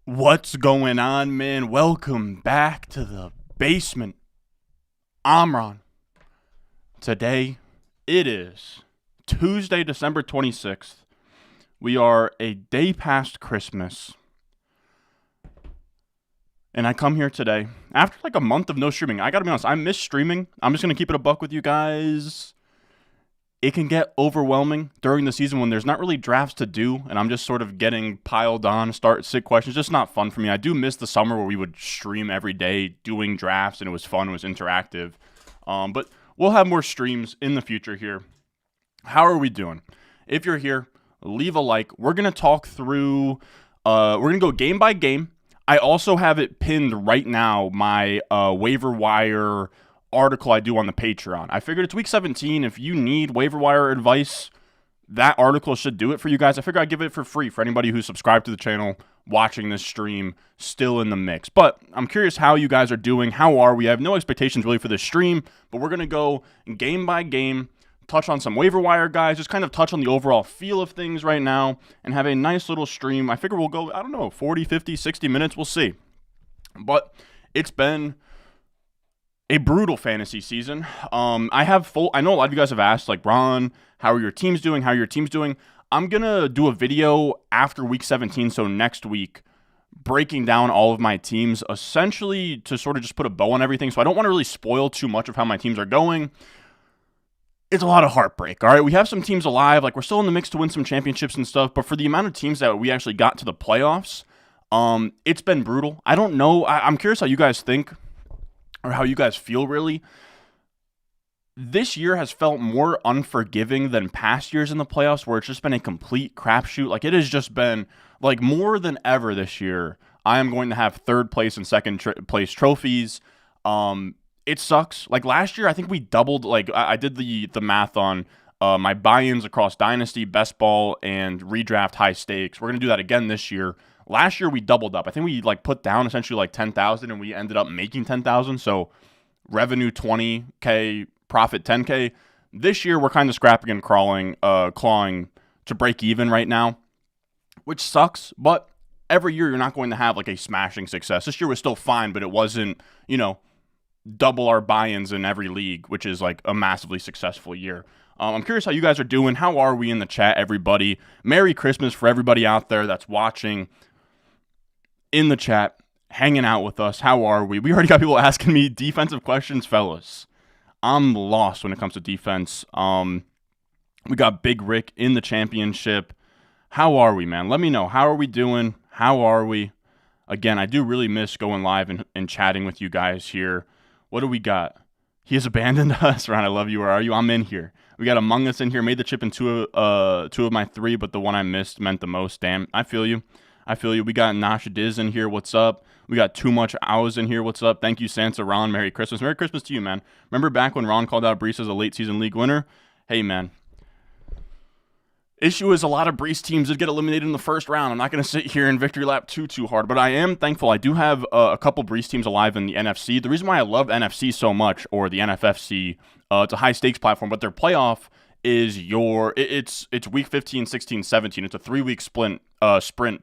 What's going on, man? Welcome back to the basement. I'm Ron. Today, it is Tuesday, December 26th. We are a day past Christmas. And I come here today, after like a month of no streaming. I gotta be honest, I miss streaming. I'm just gonna keep it a buck with you guys. It can get overwhelming during the season when there's not really drafts to do, and I'm just sort of getting piled on, sit questions. Just not fun for me. I do miss the summer where we would stream every day doing drafts, and it was fun, it was interactive. But we'll have more streams in the future here. How are we doing? If you're here, leave a like. We're going to talk through, we're going to go game by game. I also have it pinned right now, my waiver wire article I do on the Patreon. I figured it's week 17. If you need waiver wire advice, that article should do it for you guys. I figured I'd give it for free for anybody who's subscribed to the channel, watching this stream, still in the mix. But I'm curious how you guys are doing. How are we? I have no expectations really for this stream, but we're going to go game by game, touch on some waiver wire guys, just kind of touch on the overall feel of things right now, and have a nice little stream. I figure we'll go, 40, 50, 60 minutes. We'll see. But it's been a brutal fantasy season. I know a lot of you guys have asked, like, Ron, how are your teams doing? How are your teams doing? I'm going to do a video after week 17, so next week, breaking down all of my teams, essentially to sort of just put a bow on everything. So I don't want to really spoil too much of how my teams are going. It's a lot of heartbreak, all right? We have some teams alive. Like, we're still in the mix to win some championships and stuff, but for the amount of teams that we actually got to the playoffs, it's been brutal. I don't know. I'm curious how you guys think, or how you guys feel, really. This year has felt more unforgiving than past years in the playoffs, where it's just been a complete crapshoot. Like, it has just been, like, more than ever this year, I am going to have third place and second place trophies. It sucks. Like, last year, I think we doubled, like, I did the math on my buy-ins across Dynasty, Best Ball, and Redraft High Stakes. We're going to do that again this year. Last year, we doubled up. I think we, like, put down essentially, like, 10,000, and we ended up making 10,000. So, revenue 20K, profit 10K. This year, we're kind of scrapping and clawing to break even right now, which sucks. But every year, you're not going to have, like, a smashing success. This year was still fine, but it wasn't, double our buy-ins in every league, which is, like, a massively successful year. I'm curious how you guys are doing. How are we in the chat, everybody? Merry Christmas for everybody out there that's watching in the chat, hanging out with us. How are we? We already got people asking me defensive questions, fellas. I'm lost when it comes to defense. We got Big Rick in the championship. How are we, man? Let me know. How are we doing? How are we? Again, I do really miss going live and chatting with you guys here. What do we got? He has abandoned us. Ron, I love you. Where are you? I'm in here. We got Among Us in here. Made the chip in two of my three, but the one I missed meant the most. Damn, I feel you. We got Nasha Diz in here. What's up? We got Too Much Owls in here. What's up? Thank you, Sansa. Ron, Merry Christmas. Merry Christmas to you, man. Remember back when Ron called out Brees as a late season league winner? Hey, man. Issue is a lot of Brees teams did get eliminated in the first round. I'm not going to sit here and victory lap too hard, but I am thankful. I do have a couple Brees teams alive in the NFC. The reason why I love NFC so much, or the NFFC, it's a high stakes platform, but their playoff is it's week 15, 16, 17. It's a 3-week sprint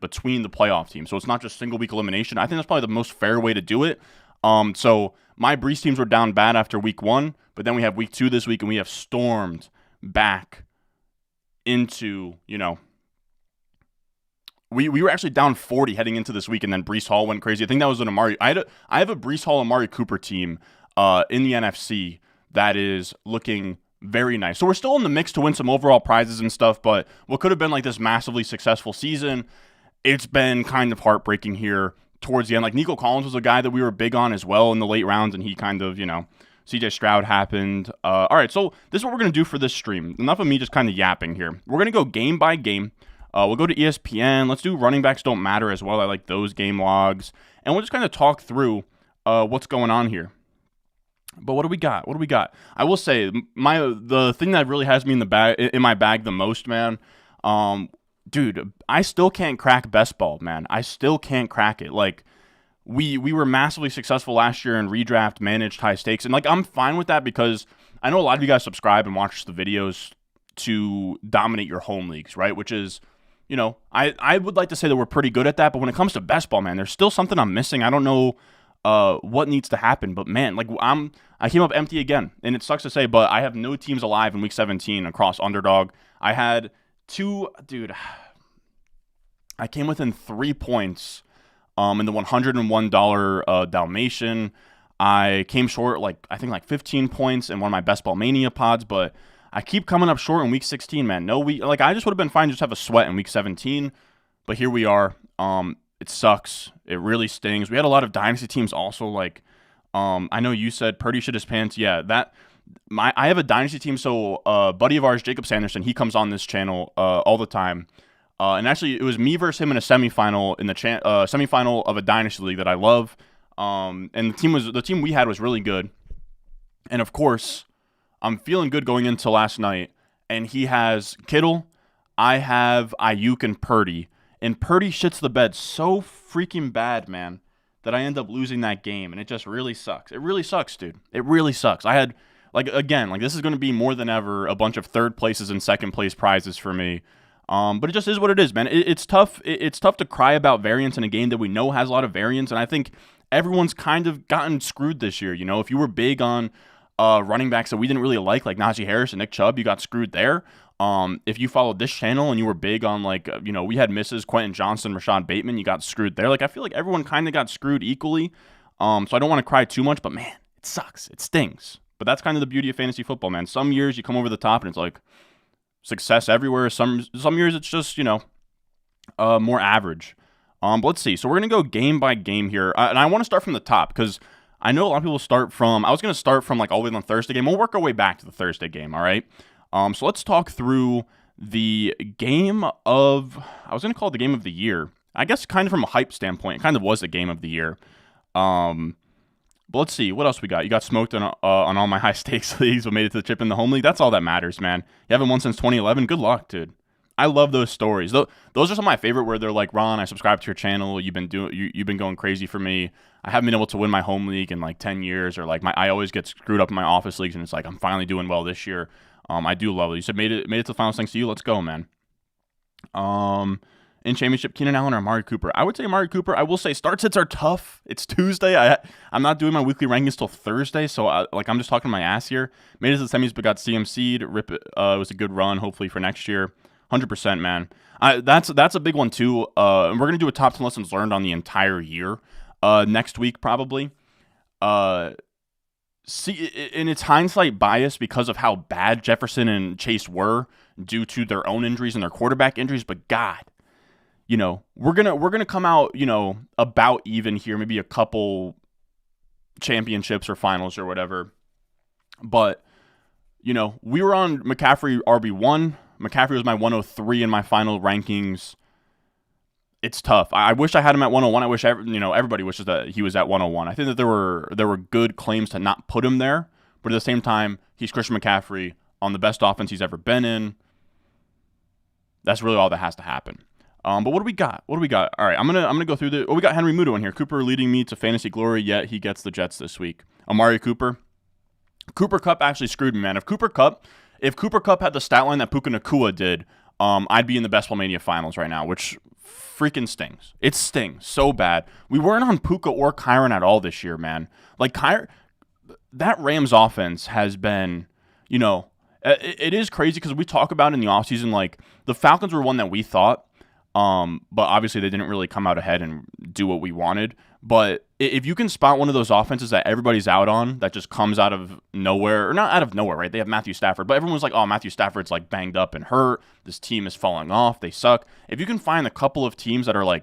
between the playoff teams. So it's not just single week elimination. I think that's probably the most fair way to do it. So my Brees teams were down bad after week 1, but then we have week 2 this week, and we have stormed back into, we were actually down 40 heading into this week, and then Brees Hall went crazy. I think that was an Amari. I have a Brees Hall Amari Cooper team in the NFC that is looking very nice. So we're still in the mix to win some overall prizes and stuff, but what could have been like this massively successful season, it's been kind of heartbreaking here towards the end. Like, Nico Collins was a guy that we were big on as well in the late rounds, and he kind of, CJ Stroud happened. All right, so this is what we're going to do for this stream. Enough of me just kind of yapping here. We're going to go game by game. We'll go to ESPN. Let's do running backs don't matter as well. I like those game logs. And we'll just kind of talk through what's going on here. But what do we got? I will say, the thing that really has me in my bag the most, man, dude, I still can't crack best ball, man. I still can't crack it. Like, we were massively successful last year in redraft managed high stakes. And, like, I'm fine with that because I know a lot of you guys subscribe and watch the videos to dominate your home leagues, right? Which is I would like to say that we're pretty good at that, but when it comes to best ball, man, there's still something I'm missing. I don't know what needs to happen, but man, like I came up empty again, and it sucks to say, but I have no teams alive in week 17 across Underdog. I had I came within 3 points in the $101 Dalmatian. I came short, I think 15 points in one of my Best Ball Mania pods, but I keep coming up short in week 16, man. I just would have been fine just have a sweat in week 17, but here we are. It sucks. It really stings. We had a lot of dynasty teams also. I know you said Purdy shit his pants. Yeah, I have a dynasty team. So, buddy of ours, Jacob Sanderson, he comes on this channel all the time. And actually, it was me versus him in a semifinal in the semifinal of a dynasty league that I love. And the team we had was really good. And of course, I'm feeling good going into last night. And he has Kittle. I have Ayuk and Purdy. And Purdy shits the bed so freaking bad, man, that I end up losing that game. And it just really sucks. It really sucks, dude. It really sucks. I had, this is going to be more than ever a bunch of third places and second place prizes for me. But it just is what it is, man. It's tough. It's tough to cry about variance in a game that we know has a lot of variance. And I think everyone's kind of gotten screwed this year. If you were big on running backs that we didn't really like Najee Harris and Nick Chubb, you got screwed there. If you followed this channel and you were big on we had misses, Quentin Johnson, Rashad Bateman, you got screwed there. I feel like everyone kind of got screwed equally. So I don't want to cry too much, but man, it sucks. It stings. But that's kind of the beauty of fantasy football, man. Some years you come over the top and it's success everywhere. Some years it's just, more average. But let's see. So we're going to go game by game here. And I want to start from the top because I know a lot of people start from, I was going to start from all the way on the Thursday game. We'll work our way back to the Thursday game, all right? So let's talk through the game of, I was going to call it the game of the year. I guess kind of from a hype standpoint, it kind of was the game of the year. But let's see, what else we got? You got smoked on all my high stakes leagues, but made it to the chip in the home league. That's all that matters, man. You haven't won since 2011. Good luck, dude. I love those stories. Those are some of my favorite where they're like, Ron, I subscribed to your channel. You've been going crazy for me. I haven't been able to win my home league in 10 years, or I always get screwed up in my office leagues, and it's I'm finally doing well this year. I do love it. You said made it to the finals thanks to you. Let's go, man. In championship, Keenan Allen or Amari Cooper? I would say Amari Cooper. I will say start sits are tough. It's Tuesday. I'm not doing my weekly rankings till Thursday, so I'm just talking my ass here. Made it to the semis, but got CMC'd. Rip it. It was a good run. Hopefully for next year, 100%, man. That's a big one too. And we're gonna do a top 10 lessons learned on the entire year. Next week probably. See, and it's hindsight bias because of how bad Jefferson and Chase were due to their own injuries and their quarterback injuries. But God, we're gonna come out, about even here, maybe a couple championships or finals or whatever. But we were on McCaffrey RB1. McCaffrey was my 103 in my final rankings. It's tough. I wish I had him at 101. I wish everybody wishes that he was at 101. I think that there were good claims to not put him there, but at the same time, he's Christian McCaffrey on the best offense he's ever been in. That's really all that has to happen. But what do we got? All right, I'm gonna go through we got Henry Muto in here. Cooper leading me to fantasy glory, yet he gets the Jets this week. Amari Cooper. Cooper Kupp actually screwed me, man. If Cooper Kupp had the stat line that Puka Nacua did, I'd be in the Best Ball Mania finals right now, which freaking stings. It stings so bad. We weren't on Puka or Kyron at all this year, man. That Rams offense has been, it is crazy because we talk about in the offseason, the Falcons were one that we thought, but obviously they didn't really come out ahead and do what we wanted. But if you can spot one of those offenses that everybody's out on, that just comes out of nowhere, or not out of nowhere, right? They have Matthew Stafford, but everyone's like, oh, Matthew Stafford's banged up and hurt. This team is falling off. They suck. If you can find a couple of teams that are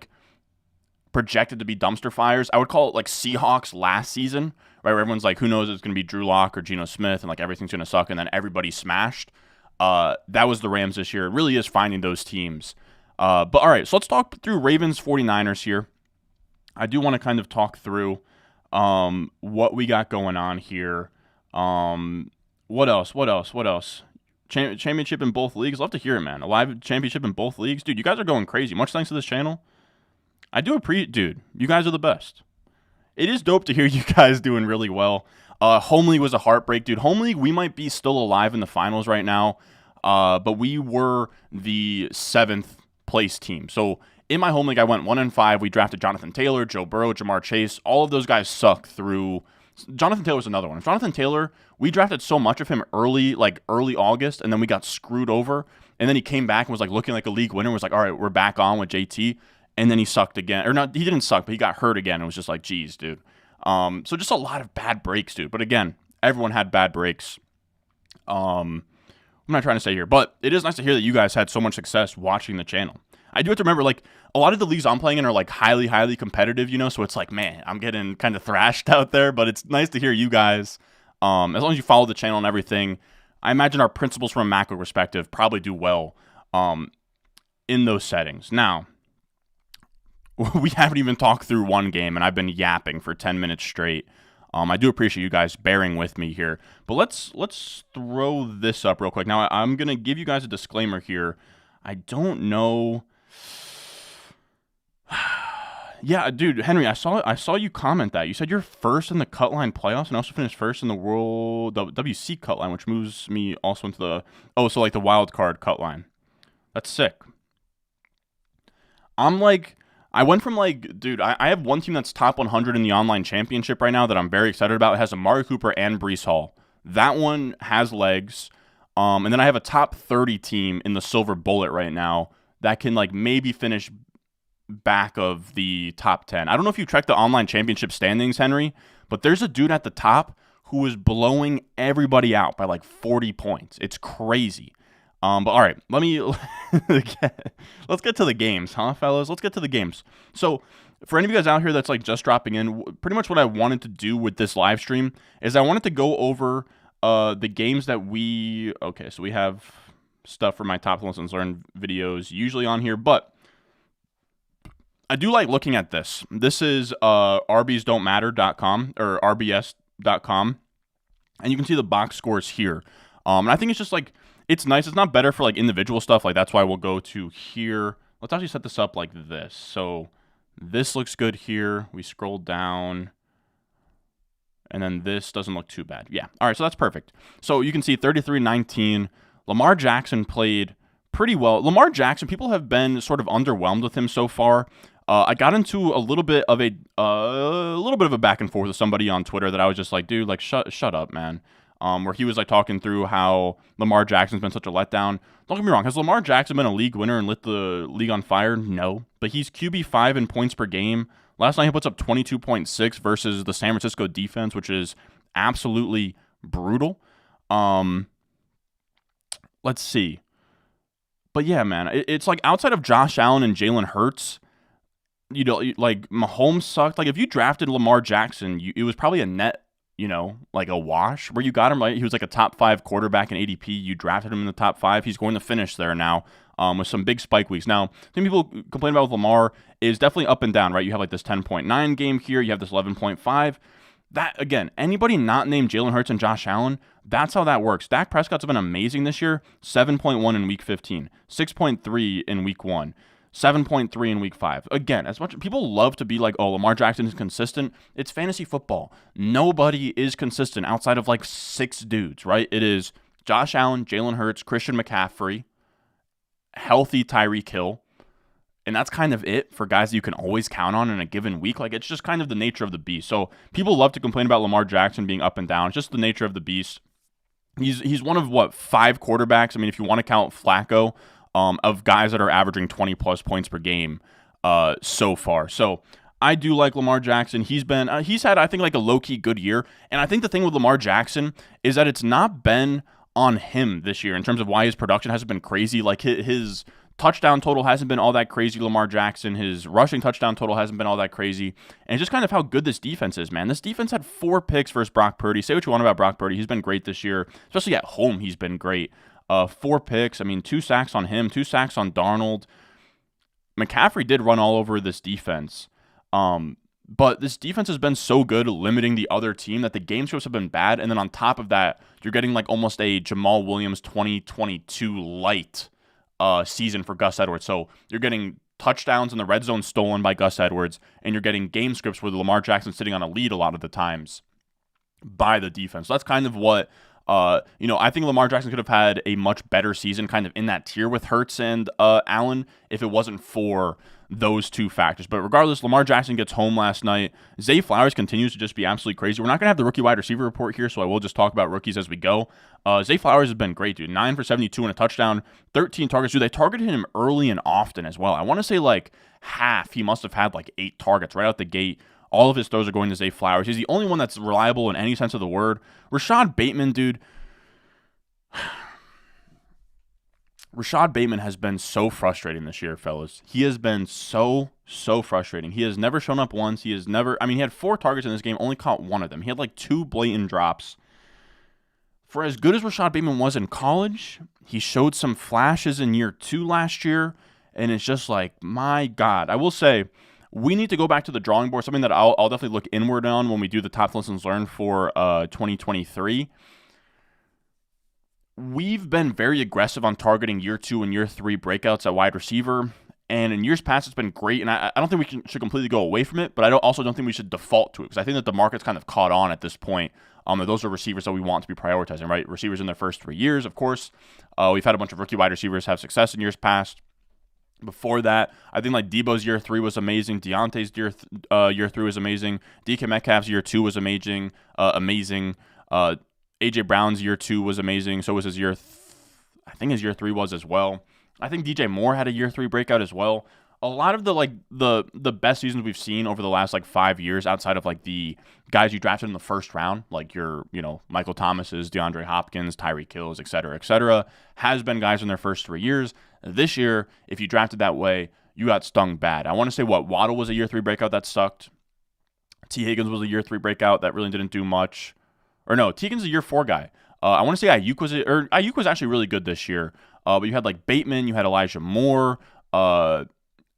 projected to be dumpster fires, I would call it Seahawks last season, right? Where everyone's who knows if it's going to be Drew Lock or Geno Smith, and everything's going to suck, and then everybody smashed. That was the Rams this year. It really is finding those teams. But all right, so let's talk through Ravens 49ers here. I do want to kind of talk through what we got going on here. What else? Championship in both leagues. Love to hear it, man. A live championship in both leagues. Dude, you guys are going crazy. Much thanks to this channel. I do appreciate, dude, you guys are the best. It is dope to hear you guys doing really well. Home league was a heartbreak, dude. Home league, we might be still alive in the finals right now. But we were the 7th place team. So in my home league, I went 1-5. We drafted Jonathan Taylor, Joe Burrow, Jamar Chase. All of those guys suck through. Jonathan Taylor was another one. Jonathan Taylor, we drafted so much of him early August, and then we got screwed over. And then he came back and was like looking like a league winner. Was like, all right, we're back on with JT. And then he sucked again, or not? He didn't suck, but he got hurt again. It was just like, geez, dude. So just a lot of bad breaks, dude. But again, everyone had bad breaks. I'm not trying to say here, but it is nice to hear that you guys had so much success watching the channel. I do have to remember, like, a lot of the leagues I'm playing in are, like, highly, highly competitive, you know? So it's like, man, I'm getting kind of thrashed out there, but it's nice to hear you guys, as long as you follow the channel and everything, I imagine our principals from a macro perspective probably do well in those settings. Now, we haven't even talked through one game, and I've been yapping for 10 minutes straight. I do appreciate you guys bearing with me here. But let's throw this up real quick. Now, I'm going to give you guys a disclaimer here. I don't know. Yeah, dude, Henry, I saw you comment that. You said you're first in the cut line playoffs and also finished first in the World WC cut line, which moves me also into the like the wild card cut line. That's sick. I went from dude, I have one team that's top 100 in the online championship right now that I'm very excited about. It has Amari Cooper and Breece Hall. That one has legs. And then I have a top 30 team in the Silver Bullet right now that can maybe finish back of the top 10. I don't know if you checked the online championship standings, Henry, but there's a dude at the top who is blowing everybody out by 40 points. It's crazy. But all right, let's get to the games, huh, fellas? Let's get to the games. So for any of you guys out here that's just dropping in, pretty much what I wanted to do with this live stream is I wanted to go over the games that so we have stuff for my top lessons learned videos usually on here, but I do like looking at this. This is rbsdon'tmatter.com or rbs.com, and you can see the box scores here. And I think it's just it's nice. It's not better for individual stuff. That's why we'll go to here. Let's actually set this up like this. So this looks good here. We scroll down, and then this doesn't look too bad. Yeah. All right, so that's perfect. So you can see 33-19. Lamar Jackson played pretty well. Lamar Jackson, people have been sort of underwhelmed with him so far. I got into a little bit of a back and forth with somebody on Twitter that I was just like, dude, shut up, man. Where he was talking through how Lamar Jackson's been such a letdown. Don't get me wrong. Has Lamar Jackson been a league winner and lit the league on fire? No. But he's QB5 in points per game. Last night he puts up 22.6 versus the San Francisco defense, which is absolutely brutal. Let's see. But yeah, man, it's outside of Josh Allen and Jalen Hurts, Mahomes sucked. If you drafted Lamar Jackson, it was probably a net, a wash where you got him, right? He was a top 5 quarterback in ADP. You drafted him in the top 5. He's going to finish there now with some big spike weeks. Now, the thing people complain about with Lamar is definitely up and down, right? You have this 10.9 game here. You have this 11.5. That, again, anybody not named Jalen Hurts and Josh Allen, that's how that works. Dak Prescott's been amazing this year. 7.1 in week 15, 6.3 in week 1. 7.3 in week 5. Again, as much people love to be Lamar Jackson is consistent, it's fantasy football. Nobody is consistent outside of 6 dudes, right? It is Josh Allen, Jalen Hurts, Christian McCaffrey, healthy Tyreek Hill, and that's kind of it for guys that you can always count on in a given week. It's just kind of the nature of the beast. So people love to complain about Lamar Jackson being up and down. It's just the nature of the beast. He's one of 5 quarterbacks. I mean, if you want to count Flacco, of guys that are averaging 20-plus points per game so far. So I do like Lamar Jackson. He's had, I think, a low-key good year. And I think the thing with Lamar Jackson is that it's not been on him this year in terms of why his production hasn't been crazy. His touchdown total hasn't been all that crazy, Lamar Jackson. His rushing touchdown total hasn't been all that crazy. And just kind of how good this defense is, man. This defense had 4 picks versus Brock Purdy. Say what you want about Brock Purdy. He's been great this year. Especially at home, he's been great. 4 picks. I mean, 2 sacks on him, 2 sacks on Darnold. McCaffrey did run all over this defense. But this defense has been so good limiting the other team that the game scripts have been bad. And then on top of that, you're getting almost a Jamal Williams 2022 light season for Gus Edwards. So you're getting touchdowns in the red zone stolen by Gus Edwards, and you're getting game scripts where Lamar Jackson sitting on a lead a lot of the times by the defense. So that's kind of what I think Lamar Jackson could have had a much better season kind of in that tier with Hurts and Allen if it wasn't for those two factors. But regardless, Lamar Jackson gets home last night. Zay Flowers continues to just be absolutely crazy. We're not going to have the rookie wide receiver report here, so I will just talk about rookies as we go. Zay Flowers has been great, dude. 9 for 72 and a touchdown, 13 targets. Dude, they targeted him early and often as well. I want to say like half. He must have had like 8 targets right out the gate. All of his throws are going to Zay Flowers. He's the only one that's reliable in any sense of the word. Rashad Bateman, dude. Rashad Bateman has been so frustrating this year, fellas. He has been so frustrating. He has never shown up once. He had 4 targets in this game, only caught 1 of them. He had like 2 blatant drops. For as good as Rashad Bateman was in college, he showed some flashes in year 2 last year, and it's just like, my God. I will say, we need to go back to the drawing board, something that I'll definitely look inward on when we do the top lessons learned for 2023. We've been very aggressive on targeting year 2 and year 3 breakouts at wide receiver, and in years past it's been great, and I don't think we should completely go away from it, but I also don't think we should default to it, because I think that the market's kind of caught on at this point. That those are receivers that we want to be prioritizing, right? Receivers in their first 3 years, of course. We've had a bunch of rookie wide receivers have success in years past. Before that, I think like Debo's year 3 was amazing. Deontay's year 3 was amazing. DK Metcalf's year 2 was amazing. AJ Brown's year 2 was amazing. So was his I think his year 3 was as well. I think DJ Moore had a year 3 breakout as well. A lot of the best seasons we've seen over the last 5 years, outside of the guys you drafted in the first round, like your Michael Thomas's, DeAndre Hopkins, Tyreek Hills, et cetera, has been guys in their first 3 years. This year, if you drafted that way, you got stung bad. I want to say Waddle was a year 3 breakout that sucked. T. Higgins was a year 3 breakout that really didn't do much. Or no, T. Higgins is a year 4 guy. I want to say Ayuk was actually really good this year. But you had Bateman, you had Elijah Moore,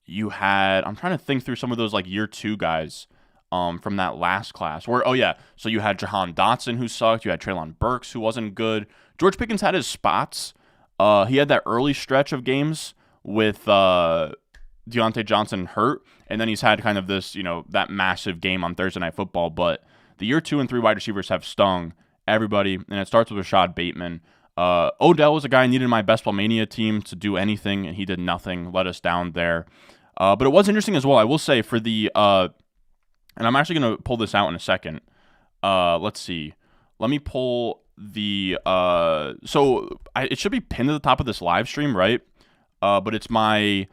you had, I'm trying to think through some of those year 2 guys from that last class. So you had Jahan Dotson, who sucked. You had Treylon Burks, who wasn't good. George Pickens had his spots. He had that early stretch of games with Deontay Johnson hurt, and then he's had kind of this, that massive game on Thursday Night Football. But the year 2 and 3 wide receivers have stung everybody, and it starts with Rashad Bateman. Odell was a guy I needed in my Best Ball Mania team to do anything, and he did nothing, let us down there. But it was interesting as well. I will say for the, and I'm actually going to pull this out in a second. Let's see. Let me pull the, it should be pinned at the top of this live stream, right? But it's my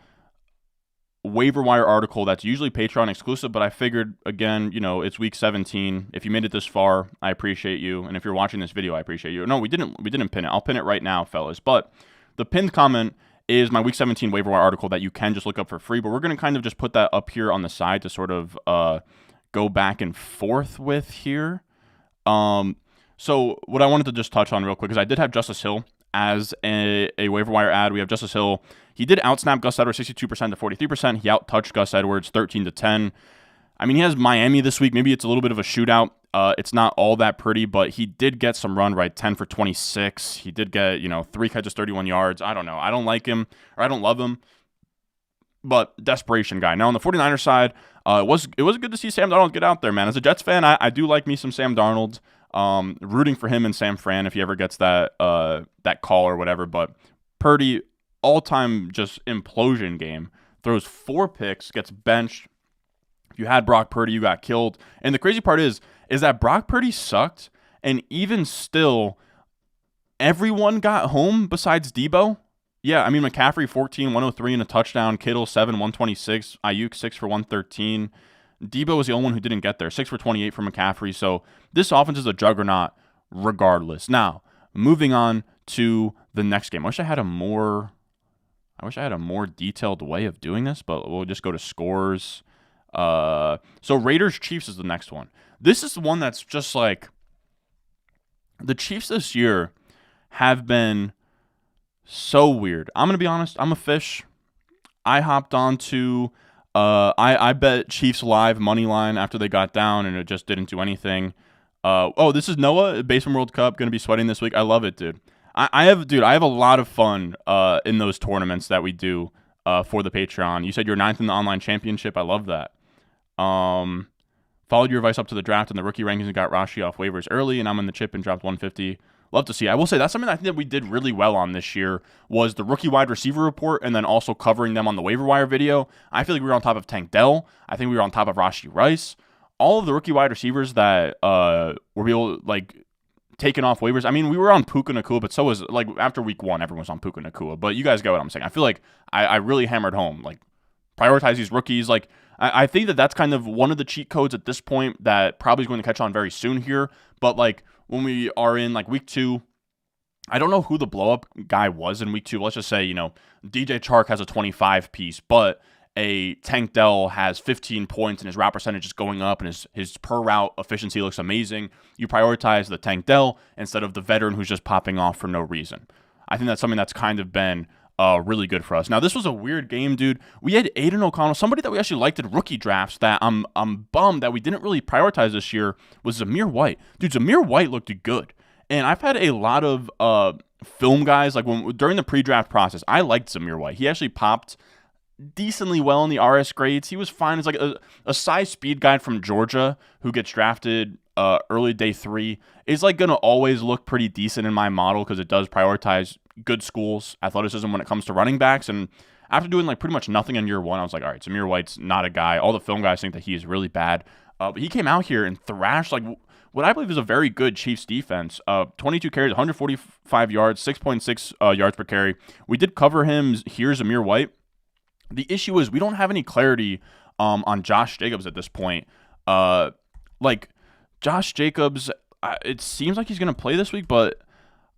waiver wire article that's usually Patreon exclusive, but I figured, again, it's week 17. If you made it this far, I appreciate you. And if you're watching this video, I appreciate you. No, we didn't pin it. I'll pin it right now, fellas. But the pinned comment is my week 17 waiver wire article that you can just look up for free, but we're going to kind of just put that up here on the side to sort of go back and forth with here. So what I wanted to just touch on real quick is I did have Justice Hill as a waiver wire ad. We have Justice Hill. He did outsnap Gus Edwards 62% to 43%. He outtouched Gus Edwards 13 to 10. I mean, he has Miami this week. Maybe it's a little bit of a shootout. It's not all that pretty, but he did get some run, right? 10 for 26. He did get, 3 catches, 31 yards. I don't know. I don't like him, or I don't love him, but desperation guy. Now, on the 49ers side, it was good to see Sam Darnold get out there, man. As a Jets fan, I do like me some Sam Darnold. Rooting for him and Sam Fran if he ever gets that call or whatever. But Purdy, all-time just implosion game. Throws 4 picks, gets benched. If you had Brock Purdy, you got killed. And the crazy part is that Brock Purdy sucked, and even still, everyone got home besides Debo. Yeah, I mean, McCaffrey 14, 103 and a touchdown. Kittle 7, 126. Ayuk 6 for 113. Debo was the only one who didn't get there. 6 for 28 for McCaffrey. So this offense is a juggernaut regardless. Now, moving on to the next game. I wish I had a more detailed way of doing this, but we'll just go to scores. So Raiders Chiefs is the next one. This is the one that's just the Chiefs this year have been so weird. I'm going to be honest. I'm a fish. I hopped on to I bet Chiefs live money line after they got down, and it just didn't do anything. This is Noah, Basement World Cup, going to be sweating this week. I love it, dude. I have a lot of fun in those tournaments that we do for the Patreon. You said you're 9th in the online championship. I love that. Followed your advice up to the draft and the rookie rankings and got Rashi off waivers early, and I'm in the chip and dropped 150 love to see. I will say that's something I think that we did really well on this year was the rookie wide receiver report and then also covering them on the waiver wire video. I feel like we were on top of Tank Dell. I think we were on top of Rashee Rice. All of the rookie wide receivers that were able taken off waivers. I mean, we were on Puka Nacua, but so was after week 1, everyone was on Puka Nacua. But you guys get what I'm saying. I feel like I really hammered home, prioritize these rookies. I think that that's kind of one of the cheat codes at this point that probably is going to catch on very soon here. But when we are in week 2, I don't know who the blow up guy was in week 2. Let's just say, DJ Chark has a 25 piece, but a Tank Dell has 15 points and his route percentage is going up and his per route efficiency looks amazing. You prioritize the Tank Dell instead of the veteran who's just popping off for no reason. I think that's something that's kind of been really good for us. Now, this was a weird game, dude. We had Aiden O'Connell, somebody that we actually liked in rookie drafts that I'm bummed that we didn't really prioritize this year was Zamir White. Dude, Zamir White looked good. And I've had a lot of film guys, during the pre-draft process, I liked Zamir White. He actually popped decently well in the RS grades. He was fine as a size speed guy from Georgia who gets drafted early day 3 is going to always look pretty decent in my model because it does prioritize good schools, athleticism when it comes to running backs. And after doing pretty much nothing in year 1, I was like, all right, Zamir White's not a guy. All the film guys think that he is really bad. But he came out here and thrashed what I believe is a very good Chiefs defense. 22 carries, 145 yards, 6.6 yards per carry. We did cover him here, Zamir White. The issue is we don't have any clarity on Josh Jacobs at this point. Josh Jacobs, it seems like he's going to play this week, but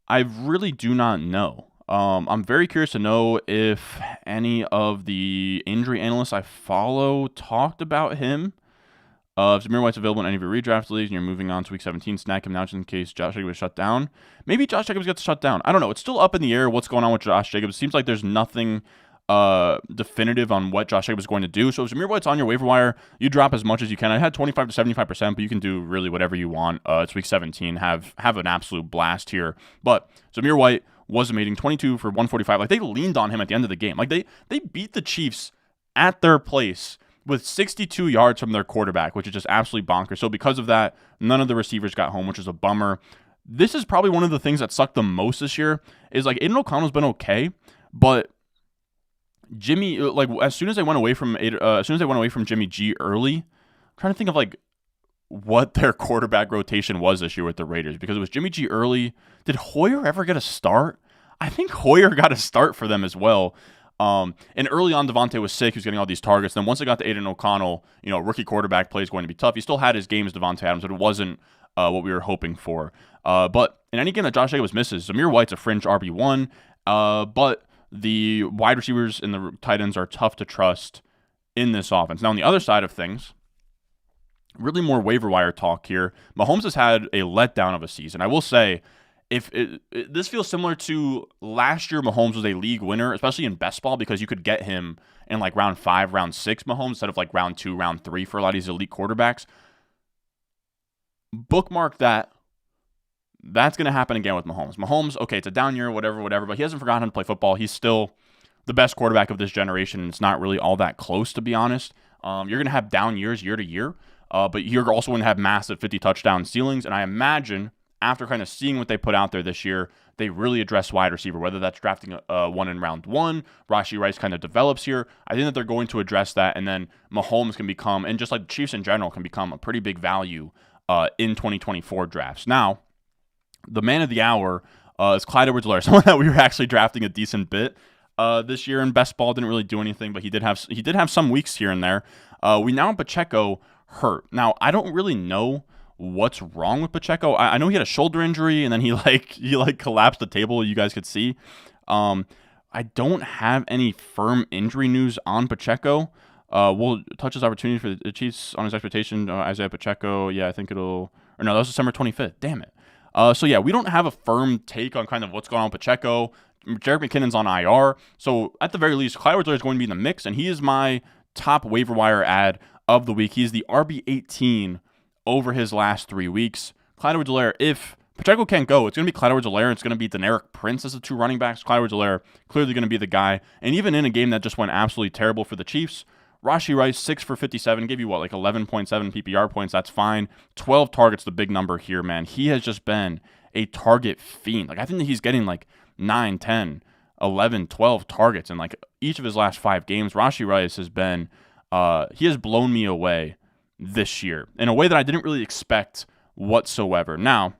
I really do not know. I'm very curious to know if any of the injury analysts I follow talked about him. If Zamir White's available in any of your redraft leagues and you're moving on to week 17, snag him now just in case Josh Jacobs is shut down. Maybe Josh Jacobs gets shut down. I don't know. It's still up in the air what's going on with Josh Jacobs. It seems like there's nothing definitive on what Josh Jacobs is going to do. So if Zamir White's on your waiver wire, you drop as much as you can. I had 25 to 75%, but you can do really whatever you want. It's week 17. Have an absolute blast here. But Zamir White was amazing. 22 for 145. They leaned on him at the end of the game. They beat the Chiefs at their place with 62 yards from their quarterback, which is just absolutely bonkers. So because of that, none of the receivers got home, which is a bummer. This is probably one of the things that sucked the most this year is Aiden O'Connell's been okay, but Jimmy, as soon as they went away from Jimmy G early, I'm trying to think of what their quarterback rotation was this year with the Raiders, because it was Jimmy G early. Did Hoyer ever get a start? I think Hoyer got a start for them as well. And early on, Devontae was sick. He was getting all these targets. Then once they got to Aiden O'Connell, rookie quarterback play is going to be tough. He still had his game as Devontae Adams, but it wasn't what we were hoping for. But in any game that Josh Jacobs misses, Zamir White's a fringe RB1. But the wide receivers and the tight ends are tough to trust in this offense. Now, on the other side of things, really more waiver wire talk here. Mahomes has had a letdown of a season. I will say, this feels similar to last year. Mahomes was a league winner, especially in best ball, because you could get him in round 5, round 6 Mahomes instead of round 2, round 3 for a lot of these elite quarterbacks. Bookmark that. That's going to happen again with Mahomes. Mahomes, okay, it's a down year, whatever, but he hasn't forgotten how to play football. He's still the best quarterback of this generation, and it's not really all that close, to be honest. You're going to have down years year to year, but you're also going to have massive 50-touchdown ceilings, and I imagine after kind of seeing what they put out there this year, they really address wide receiver, whether that's drafting one in round 1, Rashee Rice kind of develops here. I think that they're going to address that, and then Mahomes can become, and just like the Chiefs in general, can become a pretty big value in 2024 drafts. Now, the man of the hour is Clyde Edwards-Helaire, someone that we were actually drafting a decent bit this year in best ball. Didn't really do anything, but he did have some weeks here and there. We now have Pacheco hurt. Now, I don't really know what's wrong with Pacheco. I know he had a shoulder injury, and then he collapsed the table. You guys could see. I don't have any firm injury news on Pacheco. We'll touch his opportunity for the Chiefs on his expectation. Isaiah Pacheco, yeah, I think it'll. Or no, that was December 25th. Damn it. So yeah, we don't have a firm take on kind of what's going on with Pacheco. Jerick McKinnon's on IR. So at the very least, Clyde Edwards-Helaire is going to be in the mix, and he is my top waiver wire ad of the week. He's the RB18 over his last 3 weeks. Clyde Edwards-Helaire, if Pacheco can't go, it's going to be Clyde Edwards-Helaire. It's going to be Deneric Prince as the 2 running backs. Clyde Edwards-Helaire clearly going to be the guy. And even in a game that just went absolutely terrible for the Chiefs, Rashee Rice, 6 for 57, gave you 11.7 PPR points. That's fine. 12 targets, the big number here, man. He has just been a target fiend. Like, I think that he's getting like 9, 10, 11, 12 targets in like each of his last 5 games. Rashee Rice has been, he has blown me away this year in a way that I didn't really expect whatsoever. Now,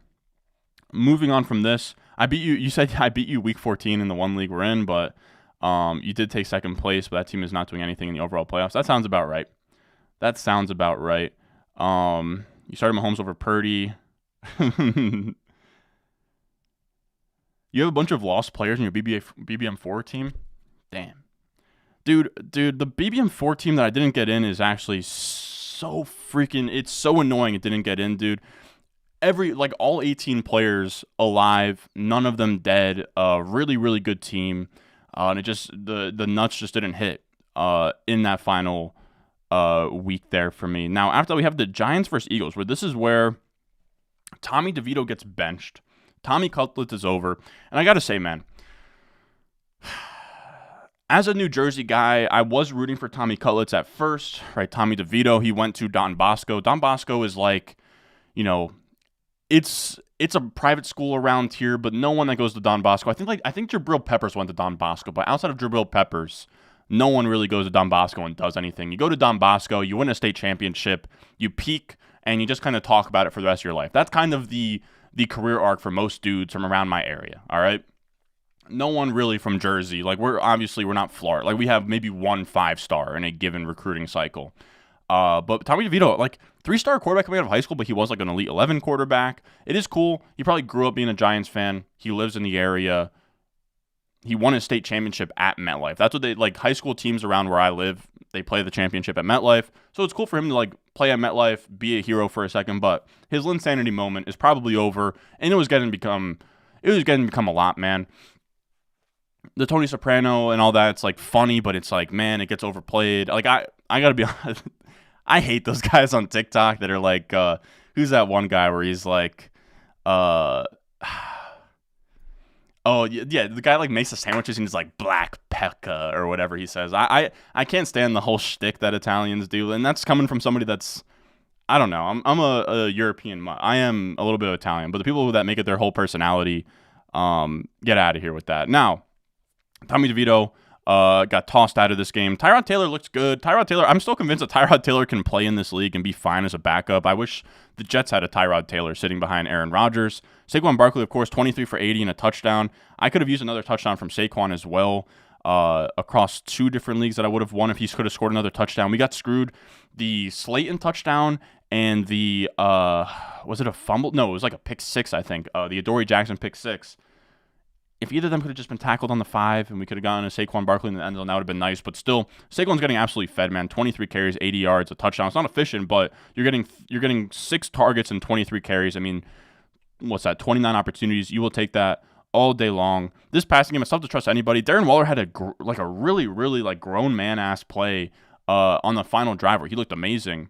moving on from this, I beat you. You said I beat you week 14 in the one league we're in, but you did take second place, but that team is not doing anything in the overall playoffs. That sounds about right. You started Mahomes over Purdy. You have a bunch of lost players in your BBM4 team? Damn. Dude, the BBM4 team that I didn't get in is actually so freaking, it's so annoying it didn't get in, dude. All 18 players alive, none of them dead, really, really good team. And it just, the nuts just didn't hit in that final week there for me. Now, after that, we have the Giants versus Eagles, where this is where Tommy DeVito gets benched. Tommy Cutlets is over. And I got to say, man, as a New Jersey guy, I was rooting for Tommy Cutlets at first, right? Tommy DeVito, he went to Don Bosco. Don Bosco is like, it's a private school around here, but no one that goes to Don Bosco. I think Jabril Peppers went to Don Bosco, but outside of Jabril Peppers, no one really goes to Don Bosco and does anything. You go to Don Bosco, you win a state championship, you peak, and you just kind of talk about it for the rest of your life. That's kind of the career arc for most dudes from around my area, all right? No one really from Jersey. Like, we're not Florida. Like, we have maybe 1 5-star in a given recruiting cycle. But Tommy DeVito, like, 3-star quarterback coming out of high school, but he was like an Elite 11 quarterback. It is cool. He probably grew up being a Giants fan. He lives in the area. He won a state championship at MetLife. That's what they, like, high school teams around where I live, they play the championship at MetLife. So it's cool for him to, like, play at MetLife, be a hero for a second, but his Linsanity moment is probably over, and it was getting to become a lot, man. The Tony Soprano and all that, it's like funny, but it's like, man, it gets overplayed. Like, I gotta be honest, I hate those guys on TikTok that are like, who's that one guy where he's like, oh, yeah, the guy like makes the sandwiches and he's like black pecca or whatever he says. I can't stand the whole shtick that Italians do, and that's coming from somebody that's, I don't know, I'm a European. I am a little bit of Italian, but the people that make it their whole personality, get out of here with that. Now, Tommy DeVito got tossed out of this game. Tyrod Taylor looks good. I'm still convinced that Tyrod Taylor can play in this league and be fine as a backup. I wish the Jets had a Tyrod Taylor sitting behind Aaron Rodgers. Saquon Barkley, of course, 23 for 80 and a touchdown. I could have used another touchdown from Saquon as well across 2 different leagues that I would have won if he could have scored another touchdown. We got screwed. The Slayton touchdown and the, was it a fumble? No, it was like a pick 6, I think. The Adoree Jackson pick 6. If either of them could have just been tackled on the 5 and we could have gotten a Saquon Barkley in the end zone, that would have been nice. But still, Saquon's getting absolutely fed, man. 23 carries, 80 yards, a touchdown. It's not efficient, but you're getting 6 targets and 23 carries. I mean, what's that? 29 opportunities. You will take that all day long. This passing game, it's tough to trust anybody. Darren Waller had a really, really like grown man ass play on the final drive where he looked amazing.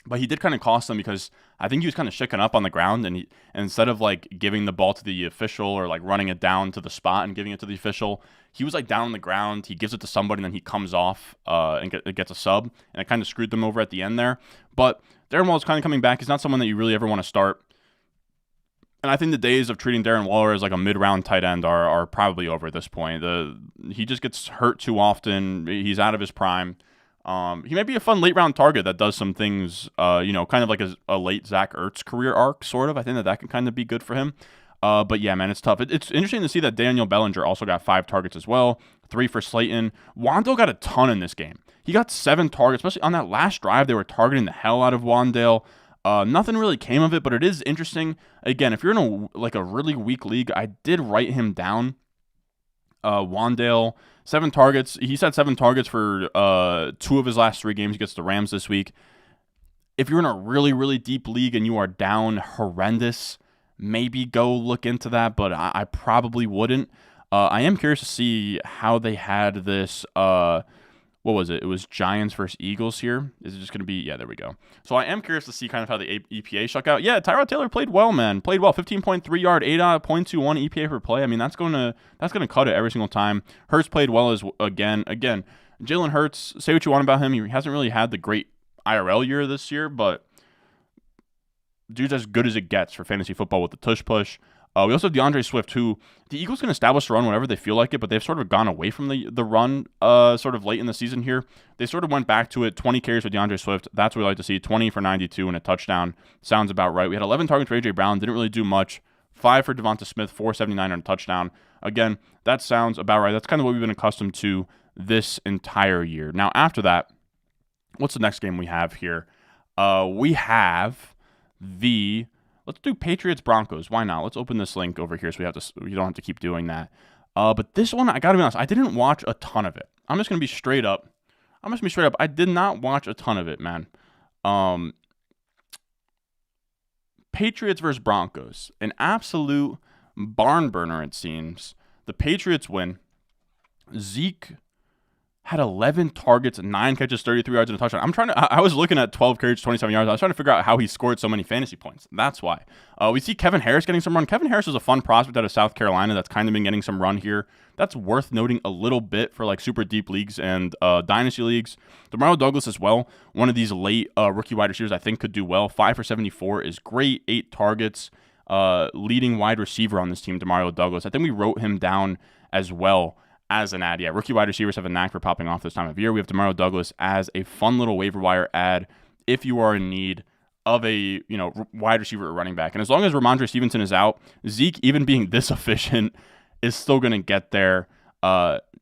But he did kind of cost them because I think he was kind of shaken up on the ground, and instead of like giving the ball to the official or like running it down to the spot and giving it to the official, he was like down on the ground. He gives it to somebody, and then he comes off and gets a sub, and it kind of screwed them over at the end there. But Darren Waller's kind of coming back. He's not someone that you really ever want to start. And I think the days of treating Darren Waller as like a mid-round tight end are probably over at this point. He just gets hurt too often. He's out of his prime. He may be a fun late-round target that does some things, kind of like a late Zach Ertz career arc, sort of. I think that can kind of be good for him. But yeah, man, it's tough. It's interesting to see that Daniel Bellinger also got 5 targets as well, 3 for Slayton. Wandale got a ton in this game. He got 7 targets, especially on that last drive. They were targeting the hell out of Wandale. Nothing really came of it, but it is interesting. Again, if you're in a really weak league, I did write him down. Wandale, 7 targets. He's had 7 targets for 2 of his last 3 games against the Rams this week. If you're in a really, really deep league and you are down horrendous, maybe go look into that, but I probably wouldn't. I am curious to see how they had this. What was it? It was Giants versus Eagles here. Is it just going to be? Yeah, there we go. So I am curious to see kind of how the EPA shook out. Yeah, Tyrod Taylor played well, man. Played well. 15.3 yard, 8.21 EPA per play. I mean, that's going to cut it every single time. Hurts played well as again. Jalen Hurts. Say what you want about him. He hasn't really had the great IRL year this year, but dude's as good as it gets for fantasy football with the tush push. We also have DeAndre Swift, who the Eagles can establish the run whenever they feel like it, but they've sort of gone away from the run sort of late in the season here. They sort of went back to it. 20 carries with DeAndre Swift. That's what we like to see. 20 for 92 and a touchdown. Sounds about right. We had 11 targets for A.J. Brown. Didn't really do much. 5 for Devonta Smith. 479 on a touchdown. Again, that sounds about right. That's kind of what we've been accustomed to this entire year. Now, after that, what's the next game we have here? We have let's do Patriots Broncos. Why not? Let's open this link over here so you don't have to keep doing that. But this one, I gotta be honest, I didn't watch a ton of it. I'm just gonna be straight up. I did not watch a ton of it, man. Patriots versus Broncos, an absolute barn burner it seems. The Patriots win. Zeke had 11 targets, 9 catches, 33 yards, and a touchdown. I was looking at 12 carries, 27 yards. I was trying to figure out how he scored so many fantasy points. That's why. We see Kevin Harris getting some run. Kevin Harris is a fun prospect out of South Carolina that's kind of been getting some run here. That's worth noting a little bit for like super deep leagues and dynasty leagues. Demario Douglas as well. One of these late rookie wide receivers I think could do well. 5 for 74 is great. 8 targets. Leading wide receiver on this team, Demario Douglas. I think we wrote him down as well as an ad. Yeah, rookie wide receivers have a knack for popping off this time of year. We have Demario Douglas as a fun little waiver wire ad if you are in need of a wide receiver or running back. And as long as Ramondre Stevenson is out, Zeke, even being this efficient, is still going to get there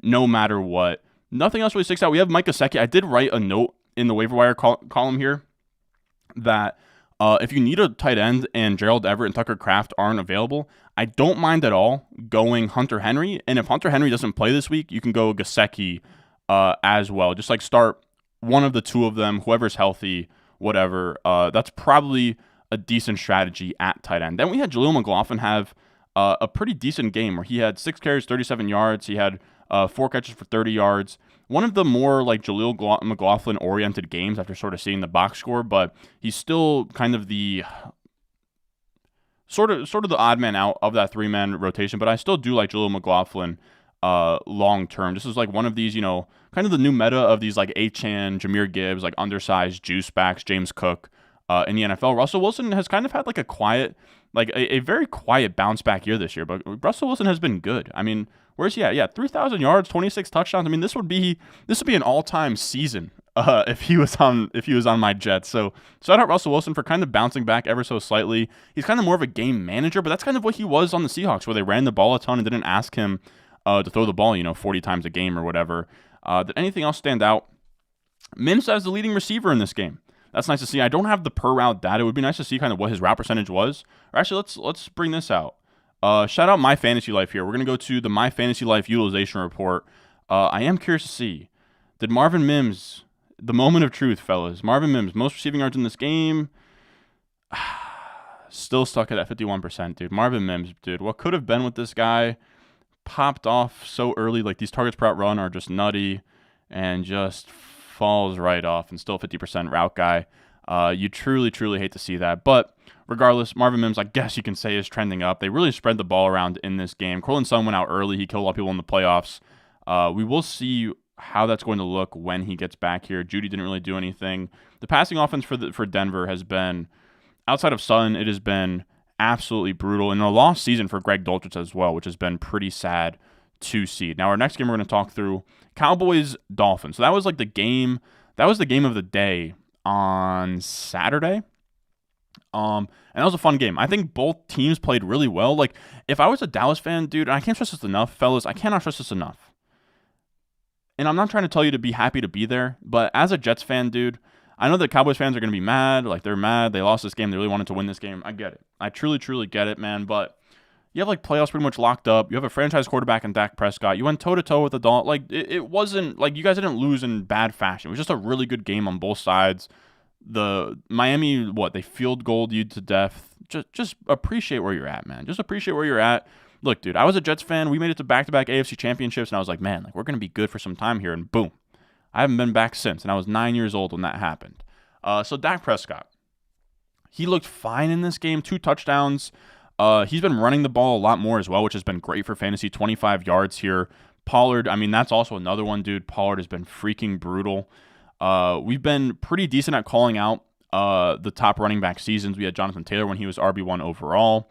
no matter what. Nothing else really sticks out. We have Mike Gesicki. I did write a note in the waiver wire column here that if you need a tight end and Gerald Everett and Tucker Kraft aren't available, I don't mind at all going Hunter Henry. And if Hunter Henry doesn't play this week, you can go Gesicki as well. Just like start one of the two of them, whoever's healthy, whatever. That's probably a decent strategy at tight end. Then we had Jaleel McLaughlin have a pretty decent game where he had 6 carries, 37 yards. He had 4 catches for 30 yards. One of the more like Jaleel McLaughlin oriented games after sort of seeing the box score, but he's still kind of the sort of the odd man out of that 3-man rotation. But I still do like Jaleel McLaughlin long term. This is like one of these, kind of the new meta of these like Achane, Jahmyr Gibbs, like undersized juice backs, James Cook in the NFL. Russell Wilson has kind of had like a quiet, like a very quiet bounce back year this year, but Russell Wilson has been good. I mean, where's he at? Yeah, 3,000 yards, 26 touchdowns. I mean, this would be an all-time season if he was on my Jets. So shout out Russell Wilson for kind of bouncing back ever so slightly. He's kind of more of a game manager, but that's kind of what he was on the Seahawks, where they ran the ball a ton and didn't ask him to throw the ball, 40 times a game or whatever. Did anything else stand out? Mims as the leading receiver in this game. That's nice to see. I don't have the per route data. It would be nice to see kind of what his route percentage was. Or actually, let's bring this out. Shout out My Fantasy Life here. We're going to go to the My Fantasy Life utilization report. I am curious to see, did Marvin Mims, the moment of truth, fellas, Marvin Mims, most receiving yards in this game, still stuck at that 51%, dude. Marvin Mims, dude, what could have been with this guy popped off so early. Like, these targets per route run are just nutty and just falls right off, and still 50% route guy. You truly, truly hate to see that. But regardless, Marvin Mims, I guess you can say, is trending up. They really spread the ball around in this game. Cortland Sutton went out early. He killed a lot of people in the playoffs. We will see how that's going to look when he gets back here. Judy didn't really do anything. The passing offense for Denver has been, outside of Sutton, it has been absolutely brutal. And a lost season for Greg Dulcich as well, which has been pretty sad to see. Now, our next game we're going to talk through, Cowboys Dolphins. So that was like the game. That was the game of the day on Saturday. And that was a fun game. I think both teams played really well. Like, if I was a Dallas fan, dude, and I can't stress this enough, fellas, I cannot stress this enough. And I'm not trying to tell you to be happy to be there, but as a Jets fan, dude, I know that Cowboys fans are going to be mad. Like, they're mad. They lost this game. They really wanted to win this game. I get it. I truly, truly get it, man. But you have, like, playoffs pretty much locked up. You have a franchise quarterback in Dak Prescott. You went toe-to-toe with the Dolphins. Like, it wasn't, like, you guys didn't lose in bad fashion. It was just a really good game on both sides. The Miami, they field goaled you to death. Just appreciate where you're at, man. Just appreciate where you're at. Look, dude, I was a Jets fan. We made it to back-to-back AFC championships, and I was like, man, like, we're going to be good for some time here, and boom. I haven't been back since, and I was 9 years old when that happened. So Dak Prescott, he looked fine in this game. 2 touchdowns. He's been running the ball a lot more as well, which has been great for fantasy. 25 yards here. Pollard, I mean, that's also another one, dude. Pollard has been freaking brutal. We've been pretty decent at calling out the top running back seasons. We had Jonathan Taylor when he was RB1 overall.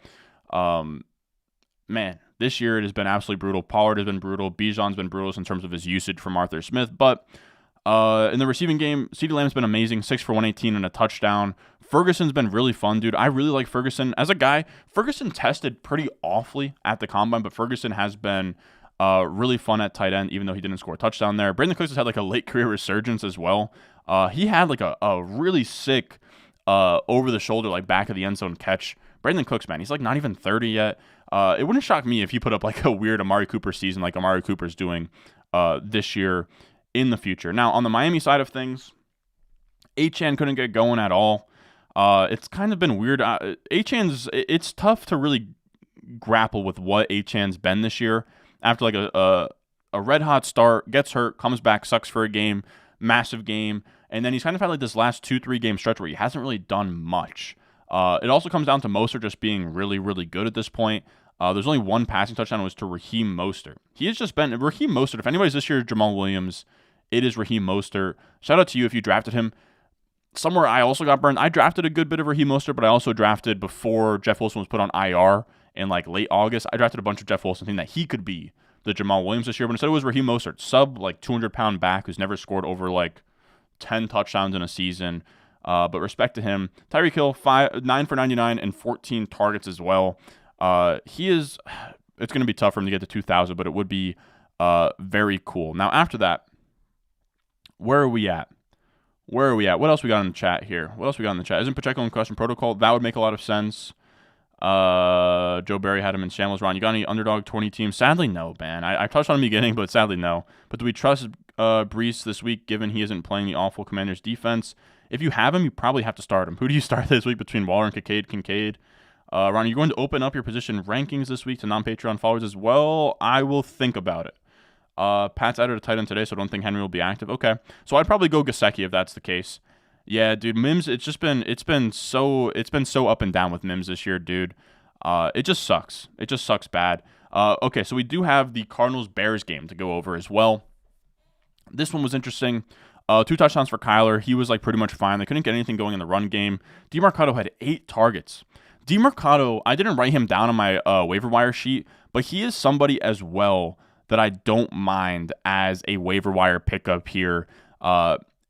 man, this year it has been absolutely brutal. Pollard has been brutal. Bijan's been brutal in terms of his usage from Arthur Smith. But in the receiving game, CeeDee Lamb's been amazing. 6 for 118 and a touchdown. Ferguson's been really fun, dude. I really like Ferguson. As a guy, Ferguson tested pretty awfully at the combine, but Ferguson has been really fun at tight end, even though he didn't score a touchdown there. Brandon Cooks has had like a late career resurgence as well. He had like a really sick over the shoulder, like back of the end zone catch. Brandon Cooks, man, he's like not even 30 yet. It wouldn't shock me if he put up like a weird Amari Cooper season like Amari Cooper's doing this year in the future. Now, on the Miami side of things, Achane couldn't get going at all. It's kind of been weird. It's tough to really grapple with what Achane's been this year. After like a red-hot start, gets hurt, comes back, sucks for a game, massive game, and then he's kind of had like this last 2-3 game stretch where he hasn't really done much. It also comes down to Mostert just being really, really good at this point. There's only one passing touchdown, it was to Raheem Mostert. He has just been Raheem Mostert. If anybody's this year, Jamal Williams, it is Raheem Mostert. Shout out to you if you drafted him. Somewhere I also got burned. I drafted a good bit of Raheem Mostert, but I also drafted before Jeff Wilson was put on IR in like late August. I drafted a bunch of Jeff Wilson thinking that he could be the Jamal Williams this year, but instead it was Raheem Mostert, sub like 200-pound back who's never scored over like 10 touchdowns in a season. But respect to him. Tyreek Hill, 9 for 99 and 14 targets as well. It's going to be tough for him to get to 2,000, but it would be very cool. Now, after that, where are we at? What else we got in the chat here? Isn't Pacheco in question protocol? That would make a lot of sense. Joe Barry had him in shambles. Ron, you got any underdog 20 teams? Sadly, no, man. I touched on the beginning, but sadly, no. But do we trust Brees this week, given he isn't playing the awful Commanders defense? If you have him, you probably have to start him. Who do you start this week between Waller and Kincaid? Ron, are you going to open up your position rankings this week to non-Patreon followers as well? I will think about it. Pat's added a tight end today, so I don't think Henry will be active. Okay, so I'd probably go Gesicki if that's the case. Yeah, dude, Mims. It's been so up and down with Mims this year, dude. It just sucks. It just sucks bad. Okay, so we do have the Cardinals-Bears game to go over as well. This one was interesting. 2 touchdowns for Kyler. He was like pretty much fine. They couldn't get anything going in the run game. DeMarcado had 8 targets. DeMarcado, I didn't write him down on my waiver wire sheet, but he is somebody as well that I don't mind as a waiver wire pickup here.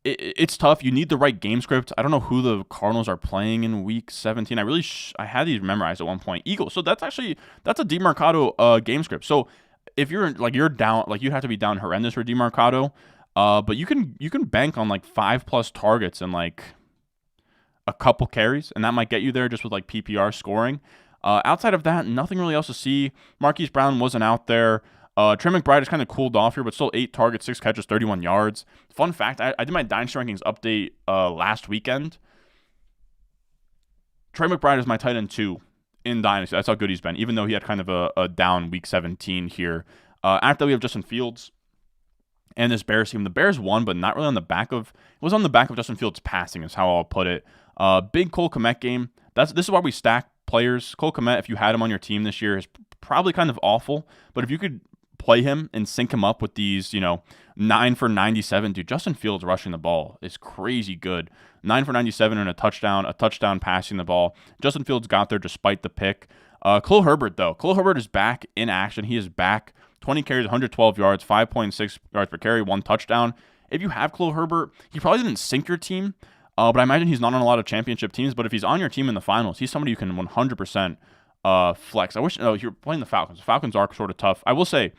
It's tough. You need the right game script. I don't know who the Cardinals are playing in Week 17. I had these memorized at one point. Eagles. So that's a DeMarcado game script. So if you're down, like you have to be down horrendous for DeMarcado. But you can bank on like 5+ targets and like a couple carries, and that might get you there just with like PPR scoring. Outside of that, nothing really else to see. Marquise Brown wasn't out there. Trey McBride has kind of cooled off here, but still 8 targets, 6 catches, 31 yards. Fun fact, I did my Dynasty Rankings update last weekend. Trey McBride is my tight end 2 in Dynasty. That's how good he's been, even though he had kind of a down Week 17 here. After that, we have Justin Fields and this Bears team. The Bears won, but not really on the back of – it was on the back of Justin Fields passing is how I'll put it. Big Cole Kmet game. This is why we stack players. Cole Kmet, if you had him on your team this year, is probably kind of awful. But if you could play him and sync him up with these, 9 for 97. Dude, Justin Fields rushing the ball is crazy good. 9 for 97 and a touchdown passing the ball. Justin Fields got there despite the pick. Khalil Herbert, though. Khalil Herbert is back in action. He is back. 20 carries, 112 yards, 5.6 yards per carry, 1 touchdown. If you have Khalil Herbert, he probably didn't sink your team, but I imagine he's not on a lot of championship teams. But if he's on your team in the finals, he's somebody you can 100% flex. I wish you're playing the Falcons. The Falcons are sort of tough. I will say,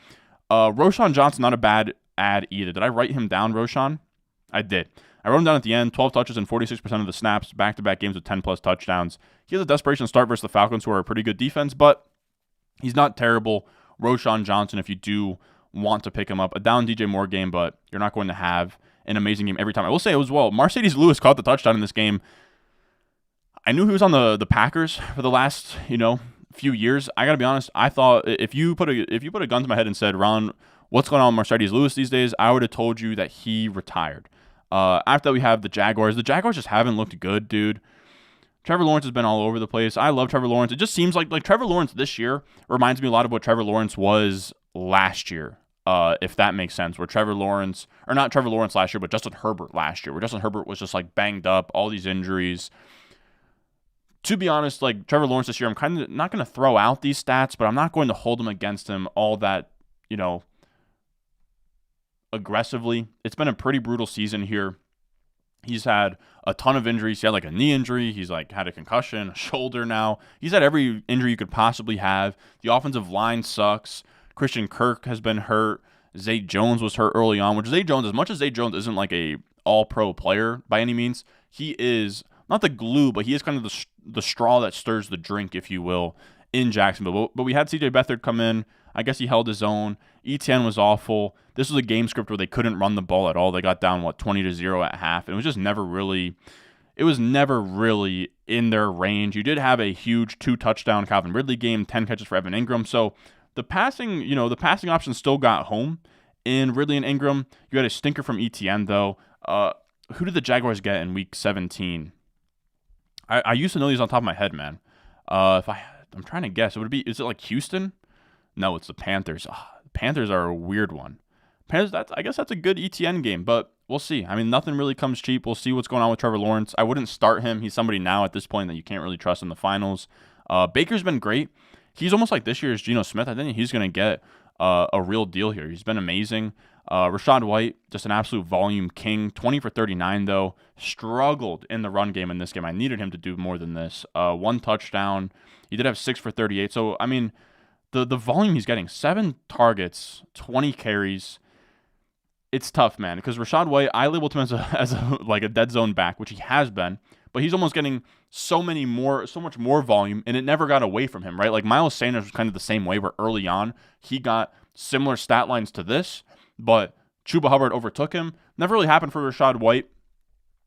Roschon Johnson, not a bad ad either. Did I write him down, Roschon? I did. I wrote him down at the end. 12 touches and 46% of the snaps, back-to-back games with 10+ touchdowns. He has a desperation start versus the Falcons, who are a pretty good defense, but he's not terrible. Roschon Johnson, if you do want to pick him up. A down DJ Moore game, but you're not going to have an amazing game every time. I will say as well, Mercedes Lewis caught the touchdown in this game. I knew he was on the Packers for the last, few years. I got to be honest, I thought if you put a gun to my head and said, Ron, what's going on with Mercedes Lewis these days, I would have told you that he retired. After that, we have the Jaguars. The Jaguars just haven't looked good, dude. Trevor Lawrence has been all over the place. I love Trevor Lawrence. It just seems like Trevor Lawrence this year reminds me a lot of what Trevor Lawrence was last year, if that makes sense. Where not Trevor Lawrence last year, but Justin Herbert last year, where Justin Herbert was just like banged up, all these injuries. to be honest, like Trevor Lawrence this year, I'm kind of not going to throw out these stats, but I'm not going to hold them against him all that, aggressively. It's been a pretty brutal season here. He's had a ton of injuries. He had like a knee injury. He's like had a concussion, a shoulder now. He's had every injury you could possibly have. The offensive line sucks. Christian Kirk has been hurt. Zay Jones was hurt early on, which Zay Jones, as much as Zay Jones isn't like a all-pro player by any means, he is not the glue, but he is kind of the straw that stirs the drink, if you will, in Jacksonville. But we had C.J. Beathard come in. I guess he held his own. ETN was awful. This was a game script where they couldn't run the ball at all. They got down 20-0 at half, and it was just never really in their range. You did have a huge 2-touchdown Calvin Ridley game, 10 catches for Evan Ingram. So the passing option still got home in Ridley and Ingram. You had a stinker from ETN though. Who did the Jaguars get in Week 17? I used to know these on top of my head, man. I'm trying to guess. Is it like Houston? No, it's the Panthers. Panthers are a weird one. Panthers, I guess that's a good ETN game, but we'll see. I mean, nothing really comes cheap. We'll see what's going on with Trevor Lawrence. I wouldn't start him. He's somebody now at this point that you can't really trust in the finals. Baker's been great. He's almost like this year's Geno Smith. I think he's going to get a real deal here. He's been amazing. Rachaad White, just an absolute volume king. 20 for 39, though. Struggled in the run game in this game. I needed him to do more than this. 1 touchdown. He did have 6 for 38. So, I mean, the volume he's getting, 7 targets, 20 carries. It's tough, man, because Rachaad White, I labeled him as a dead zone back, which he has been, but he's almost getting so much more volume, and it never got away from him, right? Like Miles Sanders was kind of the same way, where early on he got similar stat lines to this, but Chuba Hubbard overtook him. Never really happened for Rachaad White.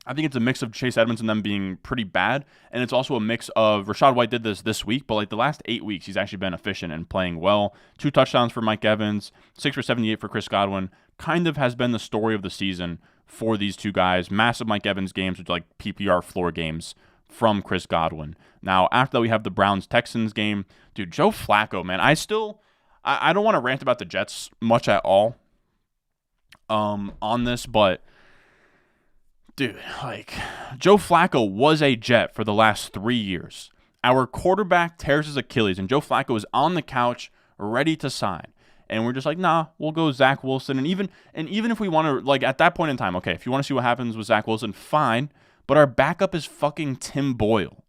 I think it's a mix of Chase Edmonds and them being pretty bad, and it's also a mix of Rachaad White did this week, but like the last 8 weeks, he's actually been efficient and playing well. 2 touchdowns for Mike Evans, 6 for 78 for Chris Godwin. Kind of has been the story of the season for these two guys. Massive Mike Evans games, which are like PPR floor games from Chris Godwin. Now, after that, we have the Browns-Texans game. Dude, Joe Flacco, man, I don't want to rant about the Jets much at all on this, but dude, like, Joe Flacco was a Jet for the last 3 years. Our quarterback tears his Achilles, and Joe Flacco is on the couch ready to sign. And we're just like, nah, we'll go Zach Wilson. And even if we want to, like, at that point in time, okay, if you want to see what happens with Zach Wilson, fine. But our backup is fucking Tim Boyle.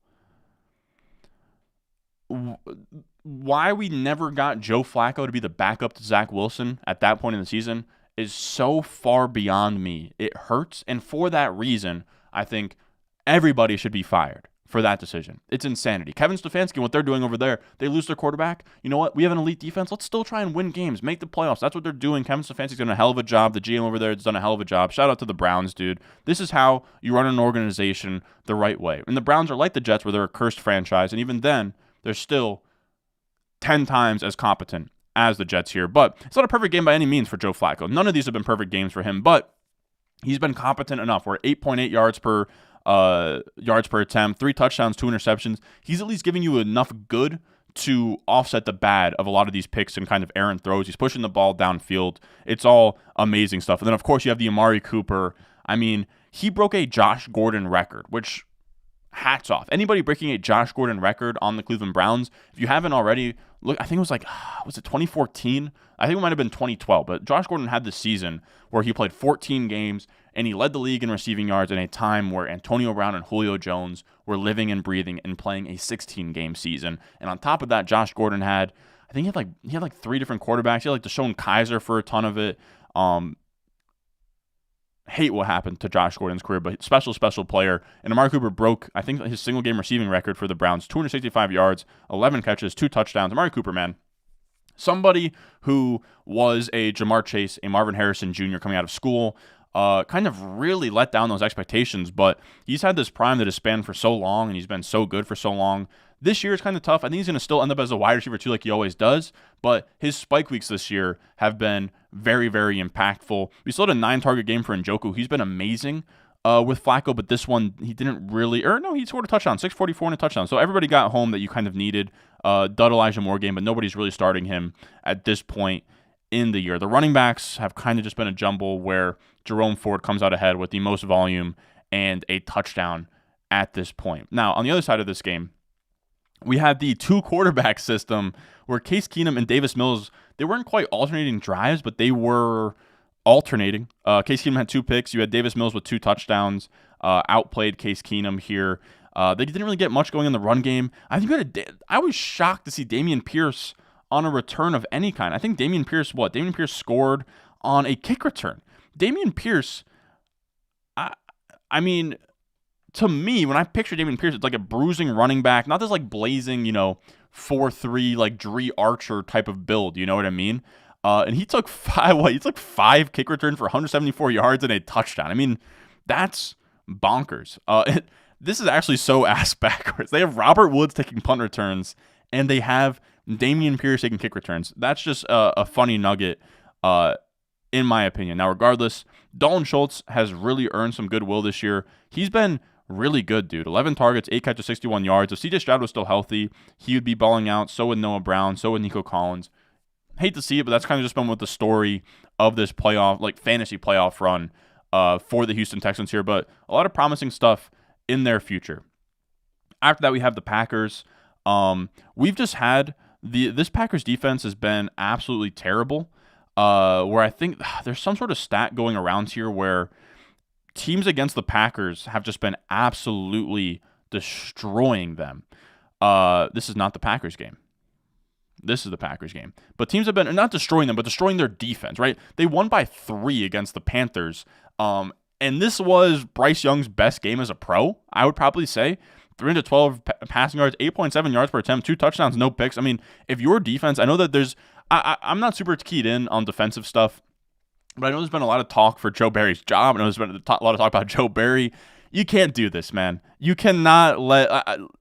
Why we never got Joe Flacco to be the backup to Zach Wilson at that point in the season is so far beyond me. It hurts. And for that reason, I think everybody should be fired for that decision. It's insanity. Kevin Stefanski, what they're doing over there, they lose their quarterback. You know what? We have an elite defense. Let's still try and win games, make the playoffs. That's what they're doing. Kevin Stefanski's done a hell of a job. The GM over there has done a hell of a job. Shout out to the Browns, dude. This is how you run an organization the right way. And the Browns are like the Jets, where they're a cursed franchise. And even then, they're still 10 times as competent as the Jets here. But it's not a perfect game by any means for Joe Flacco. None of these have been perfect games for him, but he's been competent enough. We're 8.8 yards per attempt, 3 touchdowns, 2 interceptions. He's at least giving you enough good to offset the bad of a lot of these picks and kind of errant throws. He's pushing the ball downfield. It's all amazing stuff. And then, of course, you have the Amari Cooper. I mean, he broke a Josh Gordon record, which hats off. Anybody breaking a Josh Gordon record on the Cleveland Browns, if you haven't already, look, I think it was was it 2014? I think it might have been 2012, but Josh Gordon had this season where he played 14 games and he led the league in receiving yards in a time where Antonio Brown and Julio Jones were living and breathing and playing a 16-game season. And on top of that, Josh Gordon had 3 different quarterbacks. He had Deshaun Kaiser for a ton of it. Hate what happened to Josh Gordon's career, but special player. And Amari Cooper broke, I think, his single-game receiving record for the Browns, 265 yards, 11 catches, 2 touchdowns. Amari Cooper, man, somebody who was a Jamar Chase, a Marvin Harrison Jr. coming out of school, kind of really let down those expectations, but he's had this prime that has spanned for so long, and he's been so good for so long. This year is kind of tough. I think he's going to still end up as a wide receiver too, like he always does, but his spike weeks this year have been very, very impactful. We still had a 9-target game for Njoku. He's been amazing with Flacco, but this one he didn't really, he scored a touchdown, 644 and a touchdown. So everybody got home that you kind of needed. Dud Elijah Moore game, but nobody's really starting him at this point in the year. The running backs have kind of just been a jumble where Jerome Ford comes out ahead with the most volume and a touchdown at this point. Now, on the other side of this game, We had the two quarterback system where Case Keenum and Davis Mills, they weren't quite alternating drives, but they were alternating. Case Keenum had 2 picks. You had Davis Mills with 2 touchdowns. Outplayed Case Keenum here. They didn't really get much going in the run game. I was shocked to see Dameon Pierce on a return of any kind. I think Dameon Pierce scored on a kick return. Dameon Pierce, I mean, to me, when I picture Dameon Pierce, it's like a bruising running back, not this like blazing, 4-3 like Dree Archer type of build. You know what I mean? And he took 5 kick returns for 174 yards and a touchdown. I mean, that's bonkers. This is actually so ass backwards. They have Robert Woods taking punt returns, and they have Dameon Pierce taking kick returns. That's just a funny nugget, in my opinion. Now, regardless, Dalton Schultz has really earned some goodwill this year. He's been really good, dude. 11 targets, 8 catches, 61 yards. If CJ Stroud was still healthy, he would be balling out. So would Noah Brown. So would Nico Collins. Hate to see it, but that's kind of just been what the story of this playoff, like fantasy playoff run for the Houston Texans here. But a lot of promising stuff in their future. After that, we have the Packers. We've just had this Packers defense has been absolutely terrible. Where I think there's some sort of stat going around here where teams against the Packers have just been absolutely destroying them. This is not the Packers game. This is the Packers game. But teams have been not destroying them, but destroying their defense, right? They won by 3 against the Panthers. And this was Bryce Young's best game as a pro, I would probably say. 312 passing yards, 8.7 yards per attempt, 2 touchdowns, no picks. I mean, if your defense, I know that I'm not super keyed in on defensive stuff, but I know there's been a lot of talk for Joe Barry's job. I know there's been a lot of talk about Joe Barry. You can't do this, man. You cannot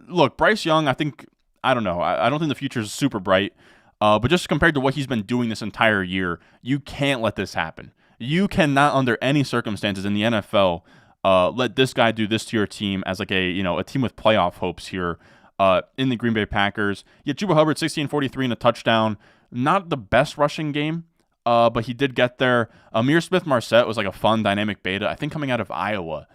look, Bryce Young, I don't know. I don't think the future is super bright, but just compared to what he's been doing this entire year, you can't let this happen. You cannot, under any circumstances in the NFL, let this guy do this to your team as like a team with playoff hopes here in the Green Bay Packers. Yeah, Juba Hubbard, 16-43 and a touchdown. Not the best rushing game, but he did get there. Amir Smith-Marset was like a fun dynamic beta, I think coming out of Iowa,